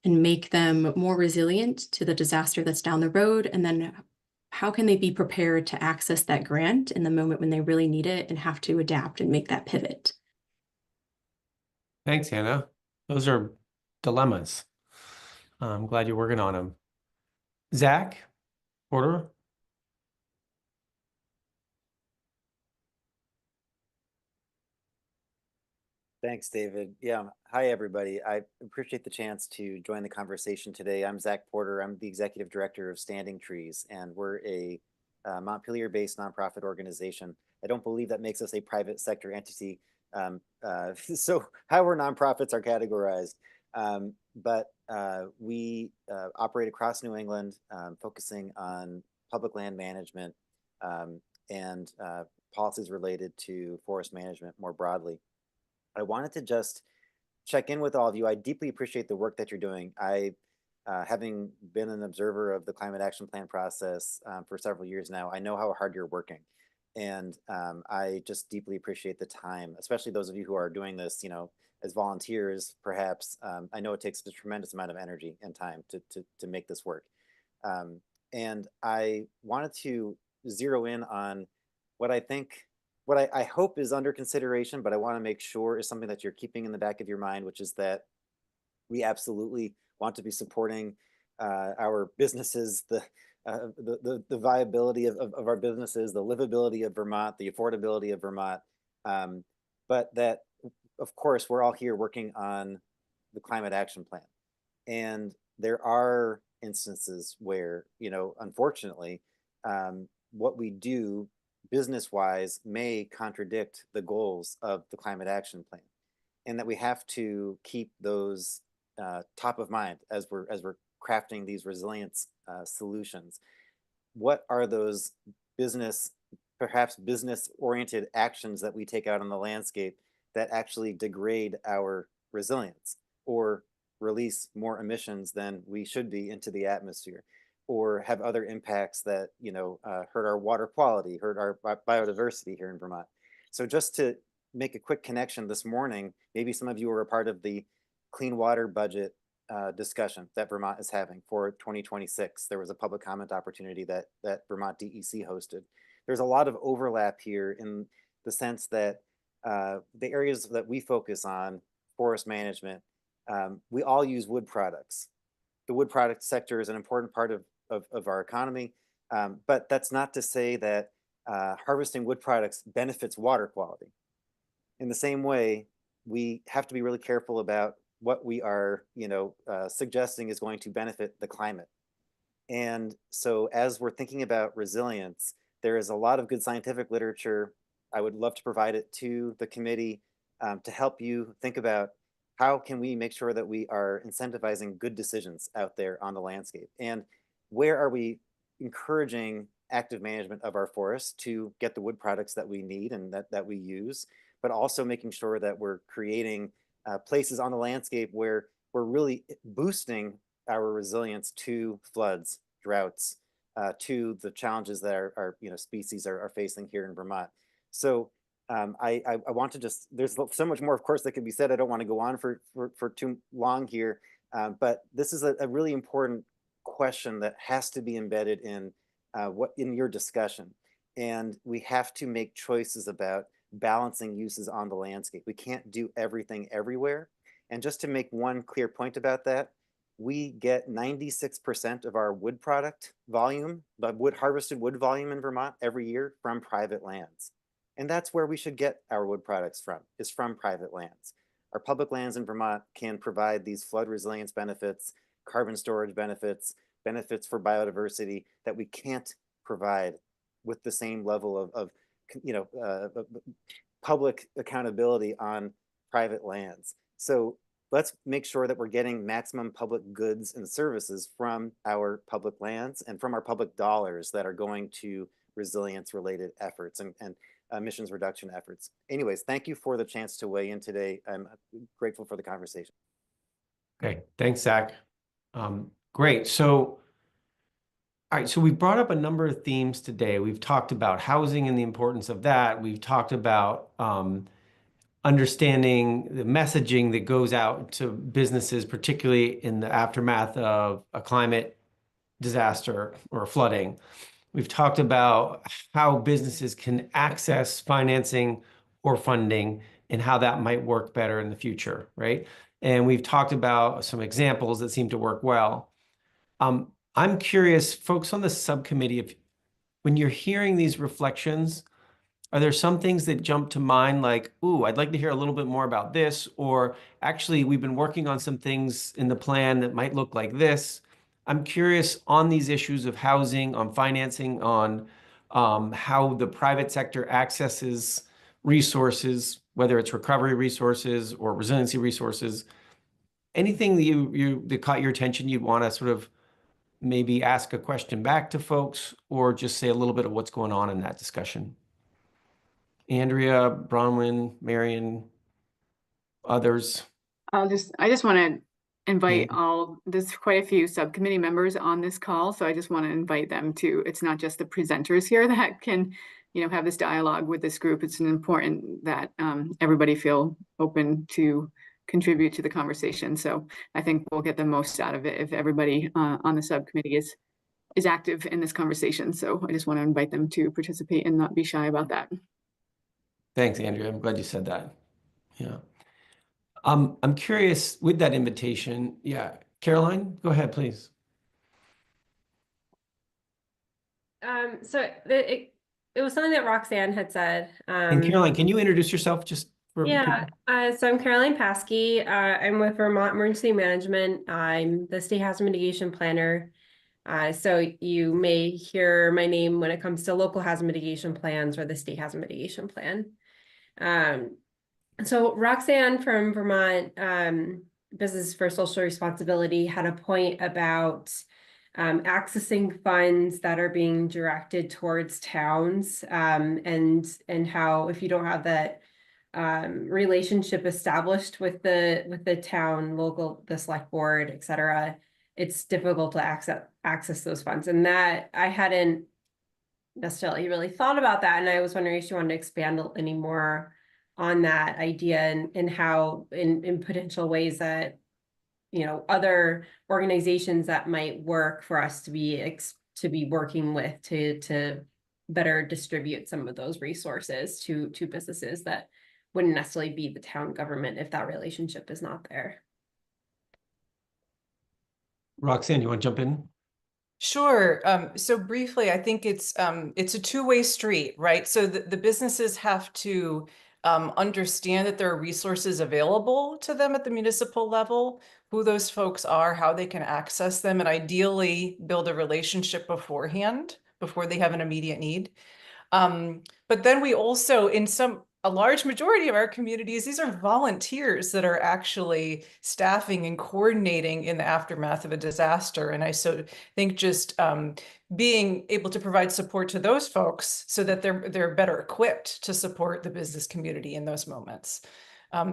and make them more resilient to the disaster that's down the road. And then how can they be prepared to access that grant in the moment when they really need it and have to adapt and make that pivot? Thanks, Hannah. Those are dilemmas. I'm glad you're working on them. Zach Porter? Thanks, David. Yeah, hi, everybody. I appreciate the chance to join the conversation today. I'm Zach Porter. I'm the executive director of Standing Trees, and we're a Montpelier-based nonprofit organization. I don't believe that makes us a private sector entity. So how our nonprofits are categorized. But we operate across New England, focusing on public land management and policies related to forest management more broadly. I wanted to just check in with all of you. I deeply appreciate the work that you're doing. Having been an observer of the climate action plan process for several years now, I know how hard you're working. And I just deeply appreciate the time, especially those of you who are doing this, as volunteers, perhaps. I know it takes a tremendous amount of energy and time to make this work. And I wanted to zero in on what I hope is under consideration, but I want to make sure is something that you're keeping in the back of your mind, which is that we absolutely want to be supporting our businesses, the viability of our businesses, the livability of Vermont, the affordability of Vermont. But that, of course, we're all here working on the climate action plan. And there are instances where, unfortunately, what we do business-wise may contradict the goals of the climate action plan, and that we have to keep those top of mind as we're crafting these resilience solutions. What are those perhaps business-oriented actions that we take out on the landscape that actually degrade our resilience or release more emissions than we should be into the atmosphere, or have other impacts that hurt our water quality, hurt our biodiversity here in Vermont? So just to make a quick connection this morning, maybe some of you were a part of the clean water budget discussion that Vermont is having for 2026. There was a public comment opportunity that Vermont DEC hosted. There's a lot of overlap here in the sense that the areas that we focus on, forest management, we all use wood products. The wood product sector is an important part of our economy, but that's not to say that harvesting wood products benefits water quality. In the same way, we have to be really careful about what we are, suggesting is going to benefit the climate. And so as we're thinking about resilience, there is a lot of good scientific literature. I would love to provide it to the committee to help you think about how can we make sure that we are incentivizing good decisions out there on the landscape, and where are we encouraging active management of our forests to get the wood products that we need and that we use, but also making sure that we're creating places on the landscape where we're really boosting our resilience to floods, droughts, to the challenges that our species are facing here in Vermont. So I want to just, there's so much more, of course, that could be said. I don't want to go on for too long here, but this is a really important question that has to be embedded in your discussion. And we have to make choices about balancing uses on the landscape. We can't do everything everywhere. And just to make one clear point about that, we get 96% of our wood product volume, the harvested wood volume in Vermont every year, from private lands. And that's where we should get our wood products from, is from private lands. Our public lands in Vermont can provide these flood resilience benefits, carbon storage benefits, benefits for biodiversity that we can't provide with the same level of public accountability on private lands. So let's make sure that we're getting maximum public goods and services from our public lands and from our public dollars that are going to resilience related efforts and emissions reduction efforts. Anyways, thank you for the chance to weigh in today. I'm grateful for the conversation. Okay, thanks, Zach. Great. So, all right, so we've brought up a number of themes today. We've talked about housing and the importance of that. We've talked about understanding the messaging that goes out to businesses, particularly in the aftermath of a climate disaster or flooding. We've talked about how businesses can access financing or funding and how that might work better in the future, right? And we've talked about some examples that seem to work well. I'm curious, folks on the subcommittee, if when you're hearing these reflections, are there some things that jump to mind like, ooh, I'd like to hear a little bit more about this, or actually we've been working on some things in the plan that might look like this. I'm curious on these issues of housing, on financing, on how the private sector accesses resources, whether it's recovery resources or resiliency resources. Anything that that caught your attention you'd want to sort of maybe ask a question back to folks or just say a little bit of what's going on in that discussion? Andrea, Bronwyn, Marion, others. I just want to invite there's quite a few subcommittee members on this call, so I just want to invite them to, it's not just the presenters here that can, have this dialogue with this group. It's important that everybody feel open to contribute to the conversation. So I think we'll get the most out of it if everybody on the subcommittee is active in this conversation. So I just want to invite them to participate and not be shy about that. Thanks, Andrea. I'm glad you said that. Yeah. I'm curious with that invitation. Yeah. Caroline, go ahead, please. So it was something that Roxanne had said. And Caroline, can you introduce yourself just for people? So I'm Caroline Paskey. I'm with Vermont Emergency Management. I'm the State Hazard Mitigation Planner. So you may hear my name when it comes to local hazard mitigation plans or the state hazard mitigation plan. So Roxanne from Vermont Business for Social Responsibility had a point about accessing funds that are being directed towards towns and how if you don't have that relationship established with the town, the select board, et cetera, it's difficult to access those funds. And that I hadn't necessarily really thought about that. And I was wondering if you wanted to expand any more on that idea and how in potential ways that, other organizations that might work for us to be working with to better distribute some of those resources to businesses that wouldn't necessarily be the town government if that relationship is not there. Roxanne, you want to jump in? Sure. So briefly, I think it's a two-way street, right? So the businesses have to understand that there are resources available to them at the municipal level, who those folks are, how they can access them, and ideally build a relationship beforehand, before they have an immediate need. But then we also, a large majority of our communities, these are volunteers that are actually staffing and coordinating in the aftermath of a disaster. And I think just being able to provide support to those folks so that they're better equipped to support the business community in those moments.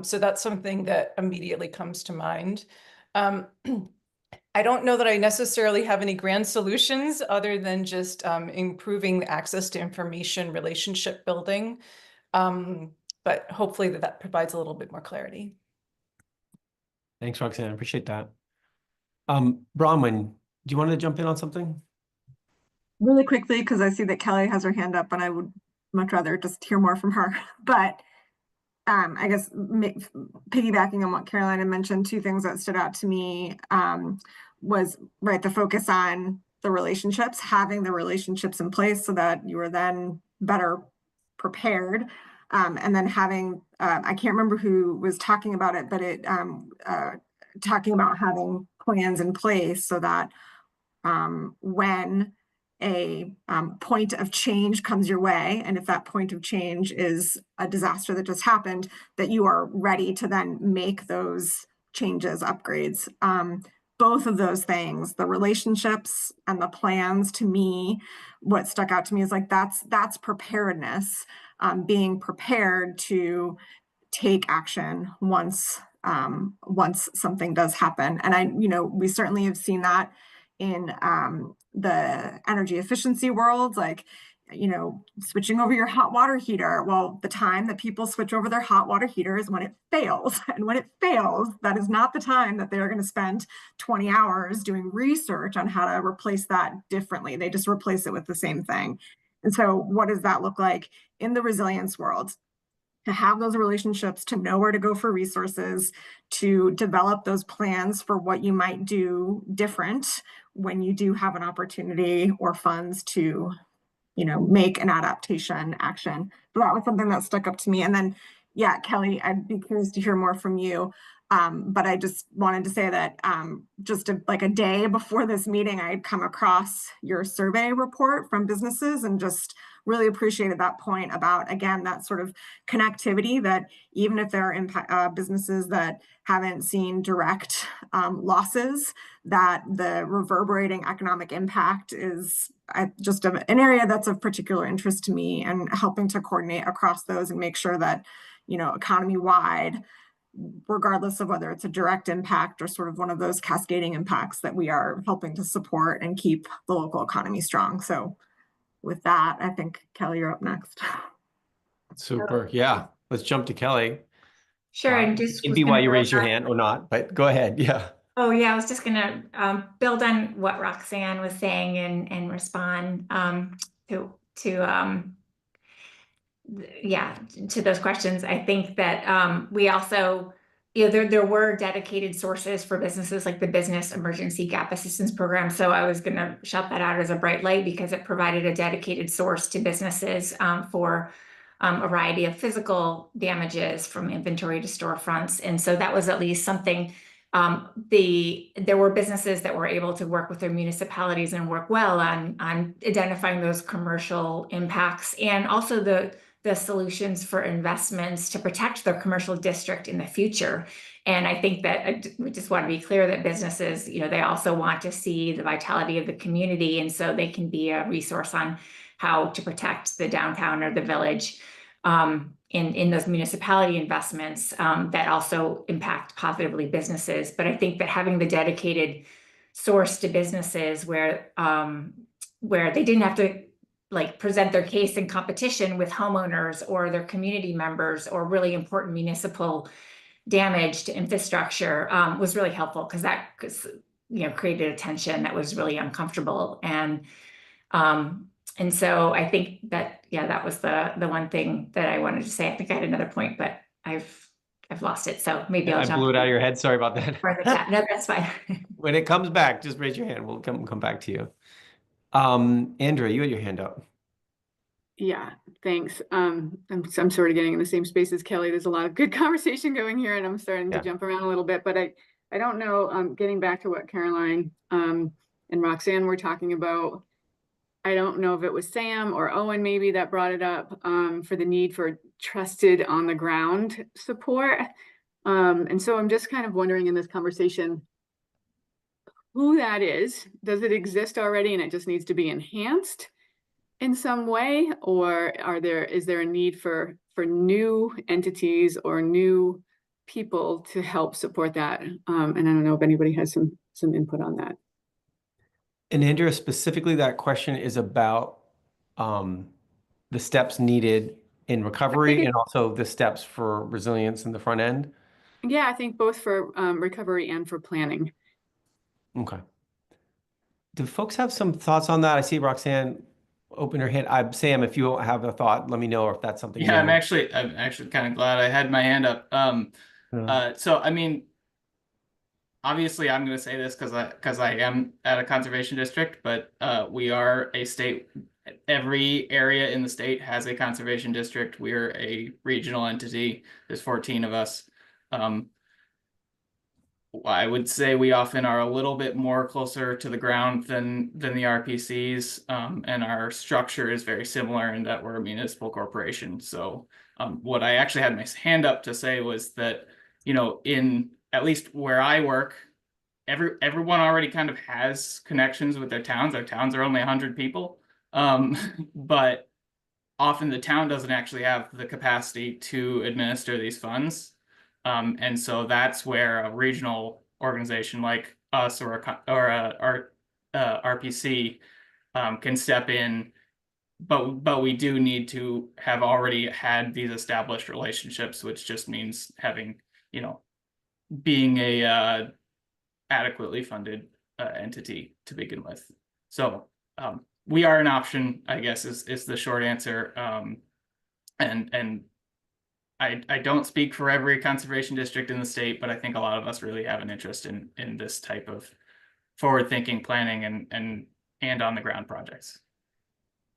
So that's something that immediately comes to mind. I don't know that I necessarily have any grand solutions other than just improving access to information, relationship building. But hopefully that provides a little bit more clarity. Thanks, Roxanne. I appreciate that. Bronwyn, do you want to jump in on something? Really quickly, because I see that Kelly has her hand up and I would much rather just hear more from her. But I guess piggybacking on what Caroline had mentioned, two things that stood out to me was the focus on the relationships, having the relationships in place so that you are then better prepared. And then having, I can't remember who was talking about it, but talking about having plans in place so that when a point of change comes your way, and if that point of change is a disaster that just happened, that you are ready to then make those changes, upgrades. Both of those things, the relationships and the plans, to me, what stuck out to me is like that's preparedness, being prepared to take action once something does happen. And we certainly have seen that in the energy efficiency world, like switching over your hot water heater. Well, the time that people switch over their hot water heater is when it fails. And when it fails, that is not the time that they're going to spend 20 hours doing research on how to replace that differently. They just replace it with the same thing. And so what does that look like in the resilience world? To have those relationships, to know where to go for resources, to develop those plans for what you might do different when you do have an opportunity or funds to make an adaptation action. So that was something that stuck up to me. And then, yeah, Kelly, I'd be curious to hear more from you. But I just wanted to say that like a day before this meeting, I had come across your survey report from businesses and just really appreciated that point about, again, that sort of connectivity, that even if there are businesses that haven't seen direct losses, that the reverberating economic impact is just an area that's of particular interest to me, and helping to coordinate across those and make sure that, economy-wide, regardless of whether it's a direct impact or sort of one of those cascading impacts, that we are helping to support and keep the local economy strong. So with that, I think, Kelly, you're up next. Super. Yeah. Let's jump to Kelly. Sure. And just It'd be why you raise your hand or not, but go ahead. Yeah. Oh, yeah. I was just going to build on what Roxanne was saying and respond to those questions. I think that we also, there were dedicated sources for businesses, like the Business Emergency Gap Assistance Program. So I was going to shout that out as a bright light, because it provided a dedicated source to businesses for a variety of physical damages, from inventory to storefronts. And so that was at least something. There were businesses that were able to work with their municipalities and work well on identifying those commercial impacts, and also the solutions for investments to protect their commercial district in the future. And I think that we just want to be clear that businesses, they also want to see the vitality of the community. And so they can be a resource on how to protect the downtown or the village in those municipality investments that also impact positively businesses. But I think that having the dedicated source to businesses where they didn't have to present their case in competition with homeowners or their community members, or really important municipal damage to infrastructure, was really helpful, because that created a tension that was really uncomfortable. And so I think that, that was the one thing that I wanted to say. I think I had another point, but I've lost it. So maybe I'll jump. I blew it out of your head. Sorry about that. No, that's fine. When it comes back, just raise your hand. We'll come back to you. Andrea, you had your hand up. Yeah, thanks. I'm sort of getting in the same space as Kelly. There's a lot of good conversation going here, and I'm starting to jump around a little bit, but I don't know, getting back to what Caroline and Roxanne were talking about, I don't know if it was Sam or Owen maybe that brought it up for the need for trusted on the ground support. And so I'm just kind of wondering in this conversation who that is. Does it exist already and it just needs to be enhanced in some way? Or is there a need for new entities or new people to help support that? And I don't know if anybody has some input on that. And Andrea, specifically, that question is about the steps needed in recovery and also the steps for resilience in the front end? Yeah, I think both for recovery and for planning. Okay. Do folks have some thoughts on that? I see Roxanne open her hand. Sam, if you have a thought, let me know if that's something. Yeah, I'm actually kind of glad I had my hand up. So I mean, obviously, I'm going to say this because I am at a conservation district, but we are a state. Every area in the state has a conservation district. We're a regional entity. There's 14 of us. I would say we often are a little bit more closer to the ground than the RPCs, and our structure is very similar in that we're a municipal corporation. So what I actually had my hand up to say was that, in at least where I work, everyone already kind of has connections with their towns. Our towns are only 100 people, but often the town doesn't actually have the capacity to administer these funds. And so that's where a regional organization like us or a RPC can step in. But we do need to have already had these established relationships, which just means having, being a adequately funded entity to begin with. So we are an option, I guess, is the short answer. And I don't speak for every conservation district in the state, but I think a lot of us really have an interest in this type of forward-thinking planning and on the ground projects.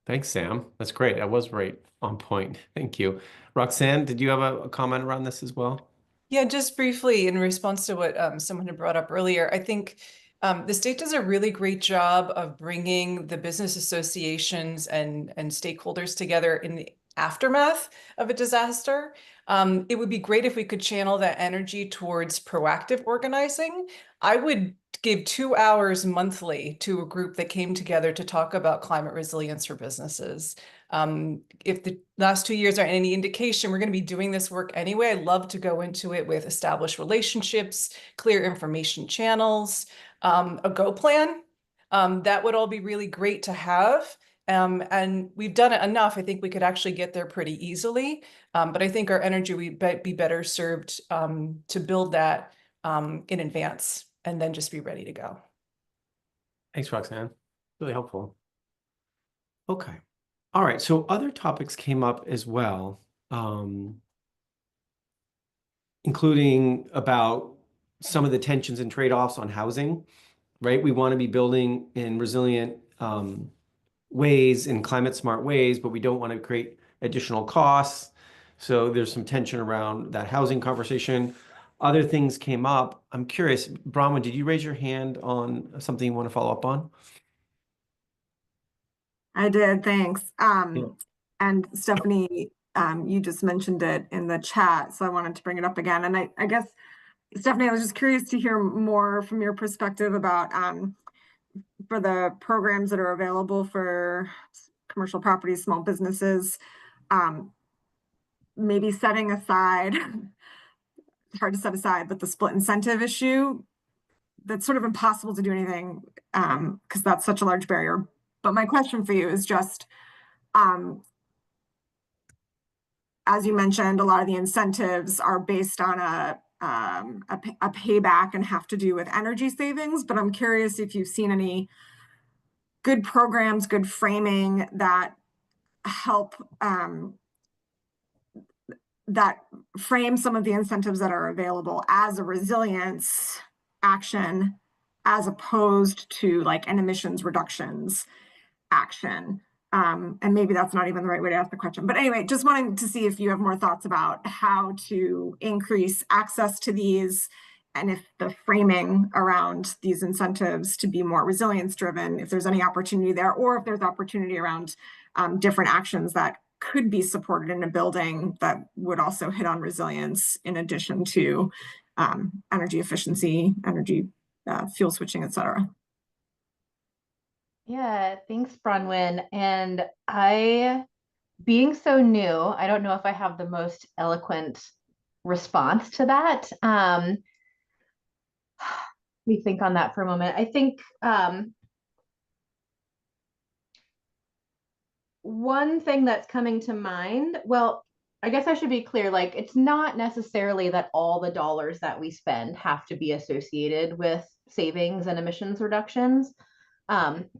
Thanks, Sam. That's great. That was right on point. Thank you. Roxanne, did you have a comment around this as well? Yeah, just briefly in response to what someone had brought up earlier, I think the state does a really great job of bringing the business associations and stakeholders together in the aftermath of a disaster. It would be great if we could channel that energy towards proactive organizing. I would give 2 hours monthly to a group that came together to talk about climate resilience for businesses. If the last 2 years are any indication, we're going to be doing this work anyway. I'd love to go into it with established relationships, clear information channels, a go plan. That would all be really great to have. And we've done it enough. I think we could actually get there pretty easily. But I think our energy would be better served to build that in advance and then just be ready to go. Thanks, Roxanne. Really helpful. Okay. All right. So other topics came up as well, including about some of the tensions and trade-offs on housing, right? We want to be building in resilient ways, in climate smart ways, but we don't want to create additional costs. So there's some tension around that housing conversation. Other things came up. I'm curious, Bronwyn, did you raise your hand on something you want to follow up on? I did, thanks. Yeah. And Stephanie, you just mentioned it in the chat, so I wanted to bring it up again. And I guess, Stephanie, I was just curious to hear more from your perspective about for the programs that are available for commercial properties, small businesses, maybe setting aside, it's hard to set aside, but the split incentive issue, that's sort of impossible to do anything because that's such a large barrier. But my question for you is just, as you mentioned, a lot of the incentives are based on a payback and have to do with energy savings. But I'm curious if you've seen any good programs, good framing that help that frame some of the incentives that are available as a resilience action, as opposed to like an emissions reductions action. And maybe that's not even the right way to ask the question. But anyway, just wanting to see if you have more thoughts about how to increase access to these, and if the framing around these incentives to be more resilience driven, if there's any opportunity there, or if there's opportunity around different actions that could be supported in a building that would also hit on resilience in addition to energy efficiency, energy fuel switching, et cetera. Yeah, thanks, Bronwyn. And being so new, I don't know if I have the most eloquent response to that. Let me think on that for a moment. I think one thing that's coming to mind, well, I guess I should be clear, like it's not necessarily that all the dollars that we spend have to be associated with savings and emissions reductions.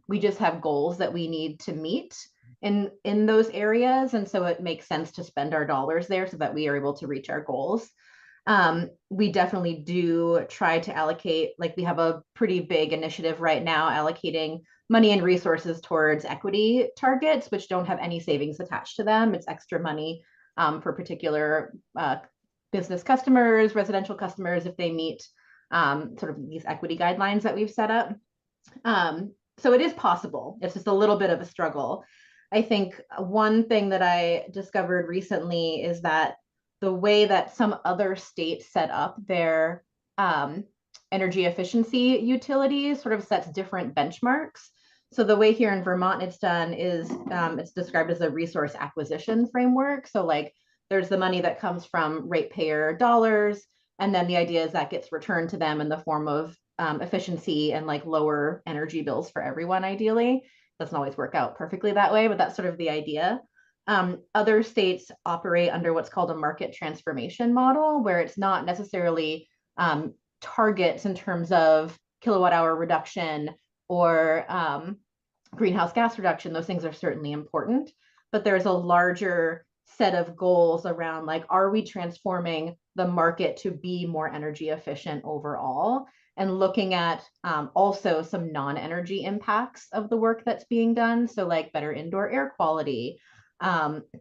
We just have goals that we need to meet in those areas. And so it makes sense to spend our dollars there so that we are able to reach our goals. We definitely do try to allocate, like we have a pretty big initiative right now allocating money and resources towards equity targets, which don't have any savings attached to them. It's extra money for particular business customers, residential customers, if they meet sort of these equity guidelines that we've set up. So it is possible. It's just a little bit of a struggle. I think one thing that I discovered recently is that the way that some other states set up their energy efficiency utilities sort of sets different benchmarks. So the way here in Vermont it's done is it's described as a resource acquisition framework. So like there's the money that comes from ratepayer dollars, and then the idea is that gets returned to them in the form of efficiency and like lower energy bills for everyone, ideally. Doesn't always work out perfectly that way, but that's sort of the idea. Other states operate under what's called a market transformation model, where it's not necessarily targets in terms of kilowatt hour reduction or greenhouse gas reduction. Those things are certainly important, but there's a larger set of goals around like, are we transforming the market to be more energy efficient overall? And looking at also some non-energy impacts of the work that's being done. So like better indoor air quality,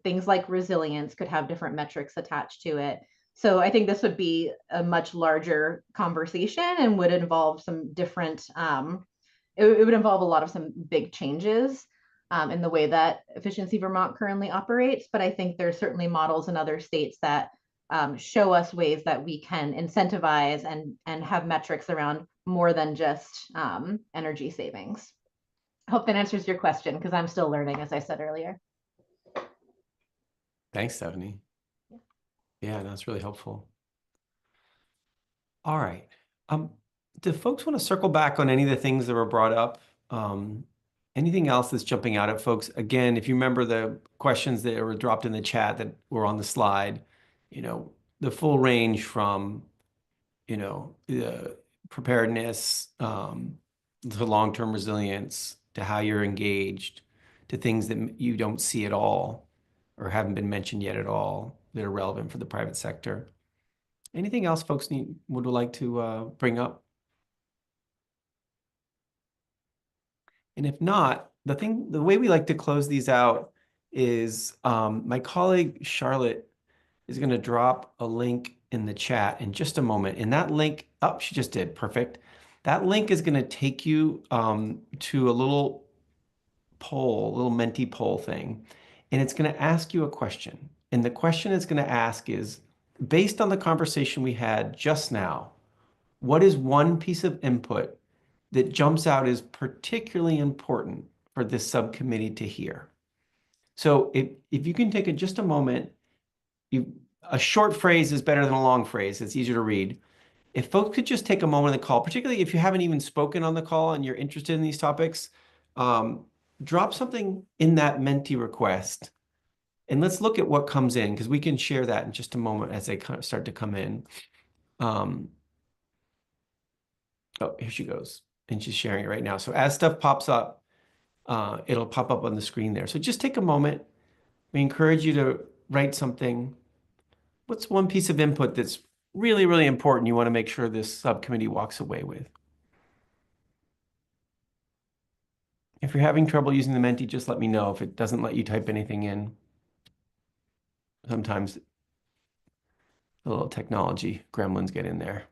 things like resilience could have different metrics attached to it. So I think this would be a much larger conversation and would involve some different, it would involve a lot of some big changes in the way that Efficiency Vermont currently operates. But I think there's certainly models in other states that show us ways that we can incentivize and have metrics around more than just energy savings. I hope that answers your question, because I'm still learning, as I said earlier. Thanks, Stephanie. Yeah, that's really helpful. All right. Do folks want to circle back on any of the things that were brought up? Anything else that's jumping out at folks? Again, if you remember the questions that were dropped in the chat that were on the slide, the full range from, the preparedness, to long-term resilience, to how you're engaged, to things that you don't see at all or haven't been mentioned yet at all that are relevant for the private sector. Anything else folks would like to bring up? And if not, the way we like to close these out is my colleague Charlotte is going to drop a link in the chat in just a moment. And that link, oh, she just did, perfect. That link is going to take you to a little poll, a little Menti poll thing. And it's going to ask you a question. And the question it's going to ask is, based on the conversation we had just now, what is one piece of input that jumps out as particularly important for this subcommittee to hear? So if you can take just a moment, a short phrase is better than a long phrase. It's easier to read. If folks could just take a moment on the call, particularly if you haven't even spoken on the call and you're interested in these topics, drop something in that Menti request. And let's look at what comes in, because we can share that in just a moment as they start to come in. Oh, here she goes. And she's sharing it right now. So as stuff pops up, it'll pop up on the screen there. So just take a moment. We encourage you to write something. What's one piece of input that's really, really important you want to make sure this subcommittee walks away with? If you're having trouble using the Menti, just let me know if it doesn't let you type anything in. Sometimes a little technology gremlins get in there.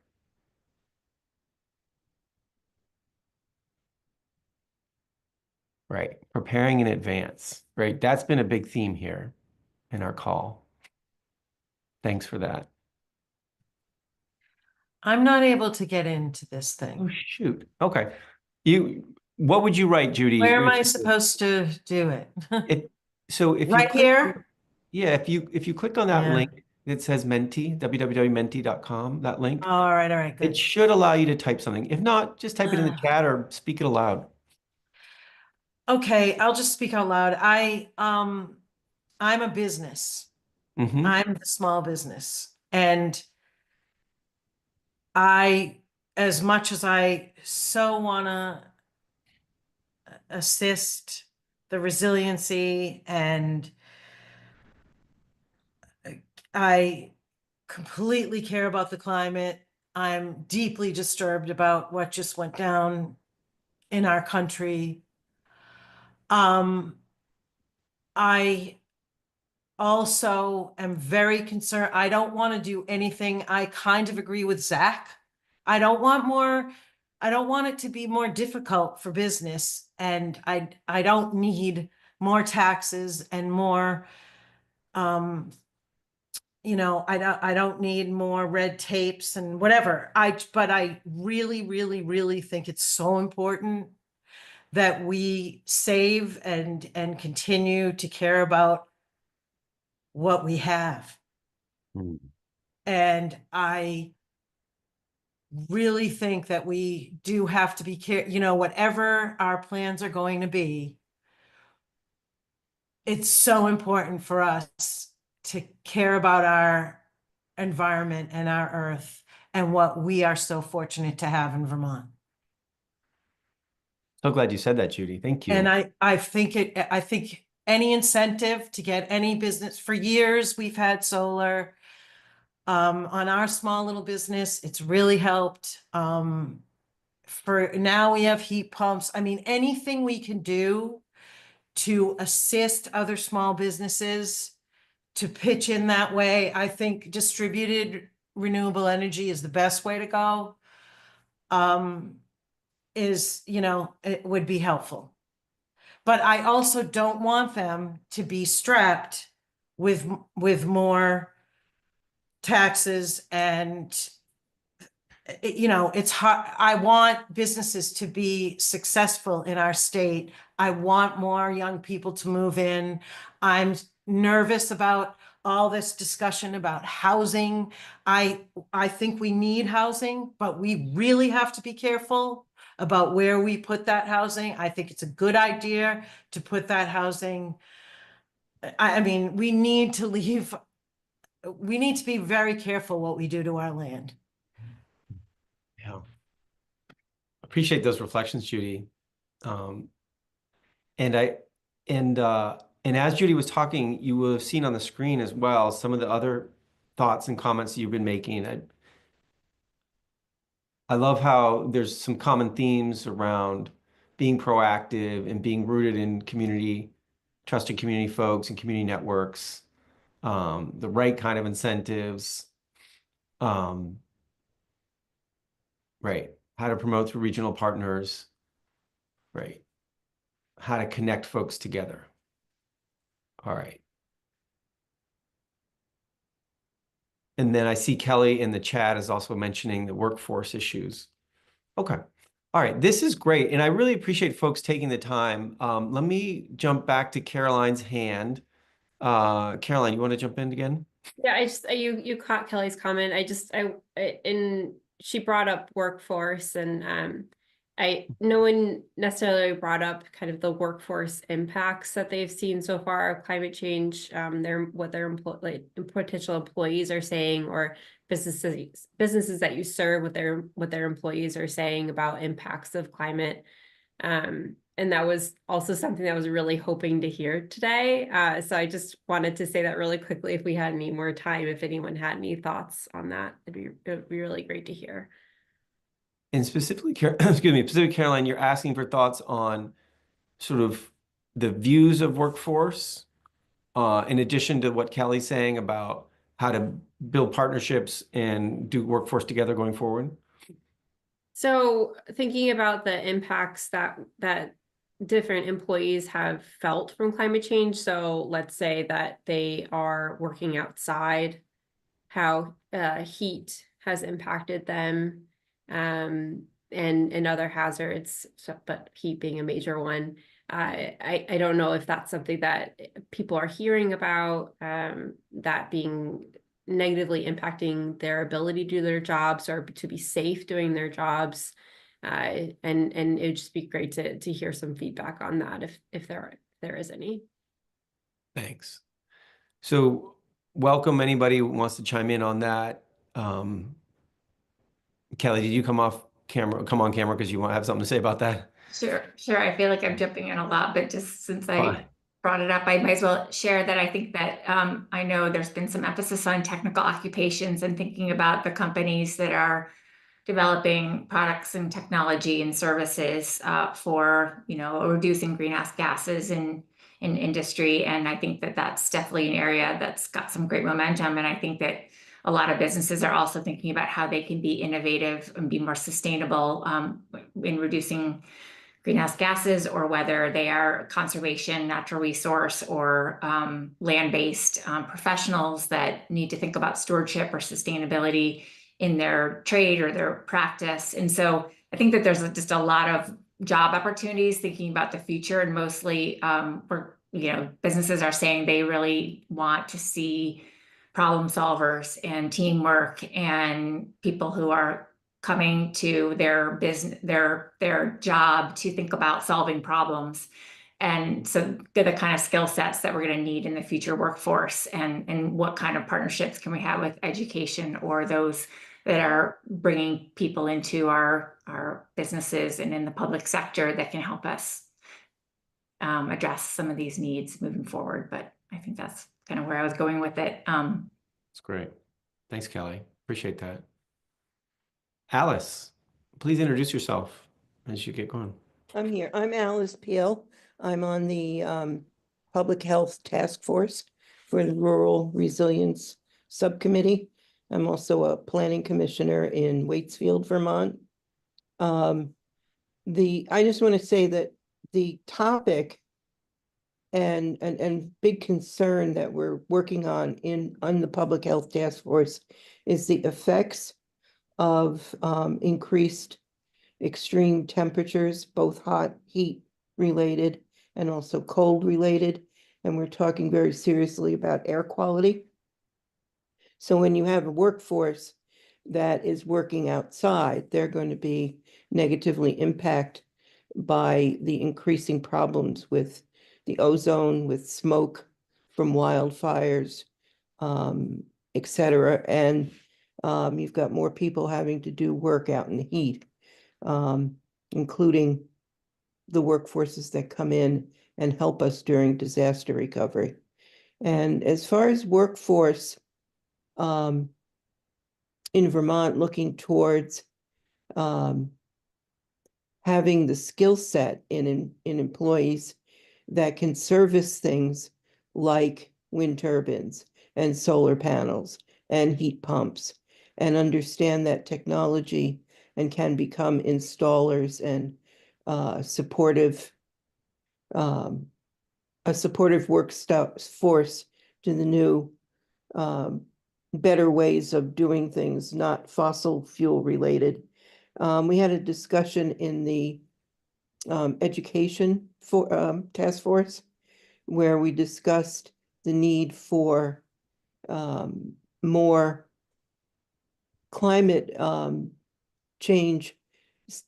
Right, preparing in advance, right? That's been a big theme here in our call. Thanks for that. I'm not able to get into this thing. Oh, shoot. Okay. What would you write, Judy? Where am I supposed to do it? If right here? Yeah, if you click on that link that says Menti, www.menti.com, that link. All right, good. It should allow you to type something. If not, just type it in the chat or speak it aloud. Okay, I'll just speak out loud. I'm a business. Mm-hmm. I'm the small business. And as much as I so want to assist the resiliency, and I completely care about the climate, I'm deeply disturbed about what just went down in our country. I also am very concerned. I don't want to do anything. I kind of agree with Zach. I don't want it to be more difficult for business. And I don't need more taxes and more I don't need more red tapes and whatever. But I really, really, really think it's so important that we save and continue to care about what we have. Mm. And I really think that we do have to be whatever our plans are going to be, it's so important for us to care about our environment and our earth and what we are so fortunate to have in Vermont. So glad you said that, Judy. Thank you. And I think any incentive to get any business, for years we've had solar on our small little business. It's really helped. For now we have heat pumps. I mean, anything we can do to assist other small businesses to pitch in that way. I think distributed renewable energy is the best way to go. It would be helpful. But I also don't want them to be strapped with more taxes and it's hard. I want businesses to be successful in our state. I want more young people to move in. I'm nervous about all this discussion about housing. I think we need housing, but we really have to be careful about where we put that housing. I think it's a good idea to put that housing. I mean, we need to be very careful what we do to our land. Yeah. Appreciate those reflections, Judy. And as Judy was talking, you will have seen on the screen as well some of the other thoughts and comments you've been making. I love how there's some common themes around being proactive and being rooted in community, trusted community folks and community networks, the right kind of incentives, right, how to promote through regional partners, right, how to connect folks together. All right. And then I see Kelly in the chat is also mentioning the workforce issues. Okay. All right. This is great. And I really appreciate folks taking the time. Let me jump back to Caroline's hand. Caroline, you want to jump in again? Yeah, you caught Kelly's comment. And she brought up workforce and no one necessarily brought up kind of the workforce impacts that they've seen so far of climate change, what their potential employees are saying, or businesses that you serve, what their employees are saying about impacts of climate. And that was also something that I was really hoping to hear today. So I just wanted to say that really quickly if we had any more time, if anyone had any thoughts on that, it would be really great to hear. And specifically, Caroline, you're asking for thoughts on sort of the views of workforce, in addition to what Kelly's saying about how to build partnerships and do workforce together going forward. So thinking about the impacts that different employees have felt from climate change. So let's say that they are working outside, how heat has impacted them, and other hazards, but heat being a major one. I don't know if that's something that people are hearing about, that being negatively impacting their ability to do their jobs or to be safe doing their jobs. And it would just be great to hear some feedback on that if there is any. Thanks. So welcome anybody who wants to chime in on that. Kelly, did you come on camera because you want to have something to say about that? Sure. I feel like I'm jumping in a lot, but just since I brought it up, I might as well share that I think that I know there's been some emphasis on technical occupations and thinking about the companies that are developing products and technology and services for reducing greenhouse gases in industry. And I think that that's definitely an area that's got some great momentum. And I think that a lot of businesses are also thinking about how they can be innovative and be more sustainable in reducing greenhouse gases, or whether they are conservation, natural resource, or land-based professionals that need to think about stewardship or sustainability in their trade or their practice. And so I think that there's just a lot of job opportunities thinking about the future, and mostly businesses are saying they really want to see problem solvers and teamwork and people who are coming to their business, their job to think about solving problems. And so they're the kind of skill sets that we're going to need in the future workforce, and what kind of partnerships can we have with education or those that are bringing people into our businesses and in the public sector that can help us address some of these needs moving forward. But I think that's kind of where I was going with it. That's great. Thanks, Kelly. Appreciate that. Alice, please introduce yourself as you get going. I'm here. I'm Alice Peel. I'm on the Public Health Task Force for the Rural Resilience Subcommittee. I'm also a planning commissioner in Waitsfield, Vermont. I just want to say that the topic and big concern that we're working on the Public Health Task Force is the effects of increased extreme temperatures, both heat related and also cold related. And we're talking very seriously about air quality. So when you have a workforce that is working outside, they're going to be negatively impacted by the increasing problems with the ozone, with smoke from wildfires, et cetera. And you've got more people having to do work out in the heat, including the workforces that come in and help us during disaster recovery. And as far as workforce in Vermont, looking towards having the skill set in employees that can service things like wind turbines and solar panels and heat pumps, and understand that technology and can become installers and a supportive workforce to the new better ways of doing things, not fossil fuel related. We had a discussion in the education task force where we discussed the need for more climate change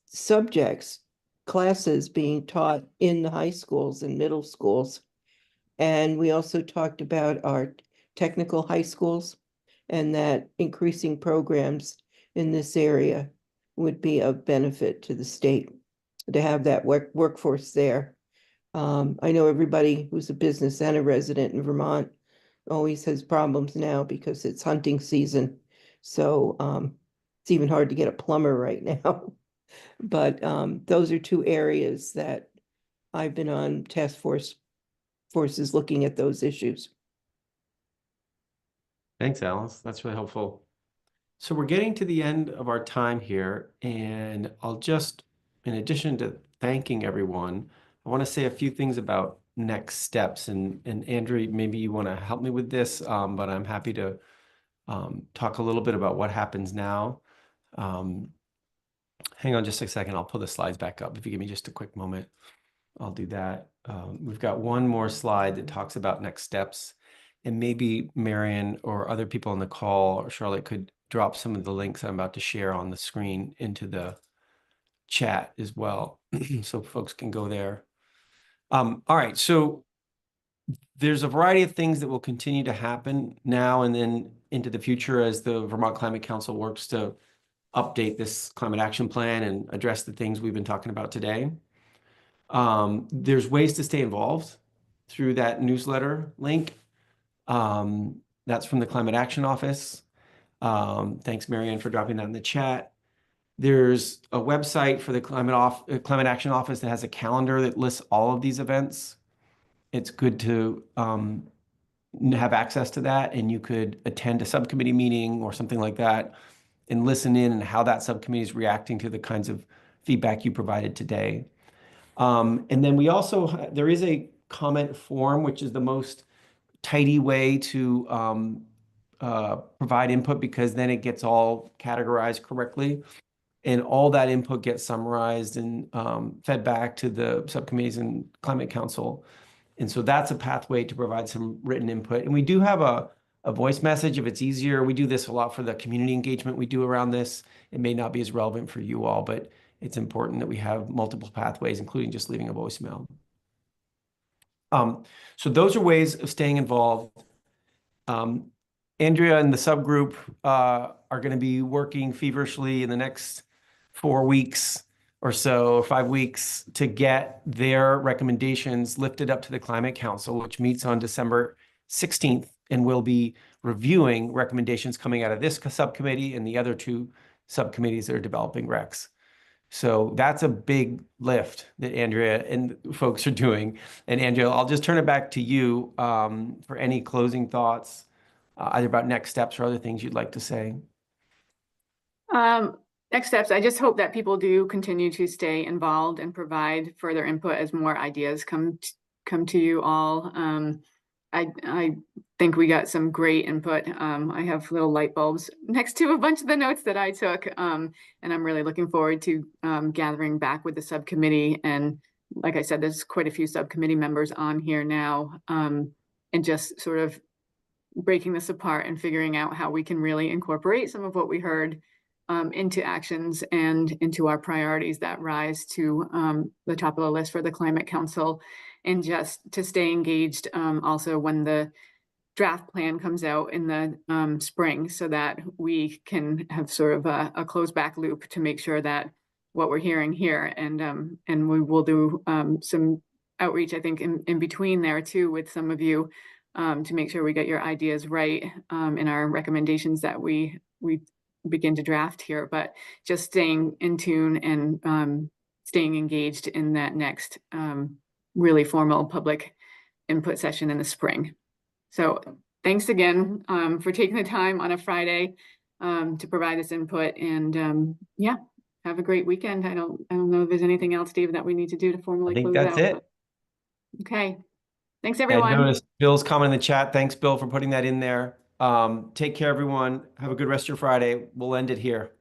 subjects, classes being taught in the high schools and middle schools. And we also talked about our technical high schools, and that increasing programs in this area would be of benefit to the state to have that workforce there. I know everybody who's a business and a resident in Vermont always has problems now because it's hunting season. So it's even hard to get a plumber right now. But those are two areas that I've been on task forces looking at those issues. Thanks, Alice. That's really helpful. So we're getting to the end of our time here, and I'll just, in addition to thanking everyone, I want to say a few things about next steps. And Andrew, maybe you want to help me with this, but I'm happy to talk a little bit about what happens now. Hang on just a second. I'll pull the slides back up. If you give me just a quick moment, I'll do that. We've got one more slide that talks about next steps. And maybe Marion or other people on the call or Charlotte could drop some of the links I'm about to share on the screen into the chat as well, so folks can go there. All right, so there's a variety of things that will continue to happen now and then into the future as the Vermont Climate Council works to update this climate action plan and address the things we've been talking about today. There's ways to stay involved through that newsletter link. That's from the Climate Action Office. Thanks, Marianne, for dropping that in the chat. There's a website for the Climate Action Office that has a calendar that lists all of these events. It's good to have access to that, and you could attend a subcommittee meeting or something like that and listen in and how that subcommittee is reacting to the kinds of feedback you provided today. And then we also, there is a comment form, which is the most tidy way to provide input, because then it gets all categorized correctly. And all that input gets summarized and fed back to the subcommittees and Climate Council. And so that's a pathway to provide some written input. And we do have a voice message if it's easier. We do this a lot for the community engagement we do around this. It may not be as relevant for you all, but it's important that we have multiple pathways, including just leaving a voicemail. So those are ways of staying involved. Andrea and the subgroup are going to be working feverishly in the next 4 weeks or so, 5 weeks, to get their recommendations lifted up to the Climate Council, which meets on December 16th, and will be reviewing recommendations coming out of this subcommittee and the other 2 subcommittees that are developing recs. So that's a big lift that Andrea and folks are doing. And Andrea, I'll just turn it back to you for any closing thoughts, either about next steps or other things you'd like to say. Next steps, I just hope that people do continue to stay involved and provide further input as more ideas come to you all. I think we got some great input. I have little light bulbs next to a bunch of the notes that I took, and I'm really looking forward to gathering back with the subcommittee. And like I said, there's quite a few subcommittee members on here now, and just sort of breaking this apart and figuring out how we can really incorporate some of what we heard into actions and into our priorities that rise to the top of the list for the Climate Council, and just to stay engaged also when the draft plan comes out in the spring, so that we can have sort of a closed back loop to make sure that what we're hearing here, and we will do some outreach, I think, in between there too, with some of you to make sure we get your ideas right in our recommendations that we begin to draft here, but just staying in tune and staying engaged in that next really formal public input session in the spring. So thanks again for taking the time on a Friday to provide this input, and yeah, have a great weekend. I don't know if there's anything else, Dave, that we need to do to formally I think close that's out. it. Okay. Thanks, I everyone. noticed Bill's comment in the chat. Thanks, Bill, for putting that in there. Take care, everyone. Have a good rest of your Friday. We'll end it here.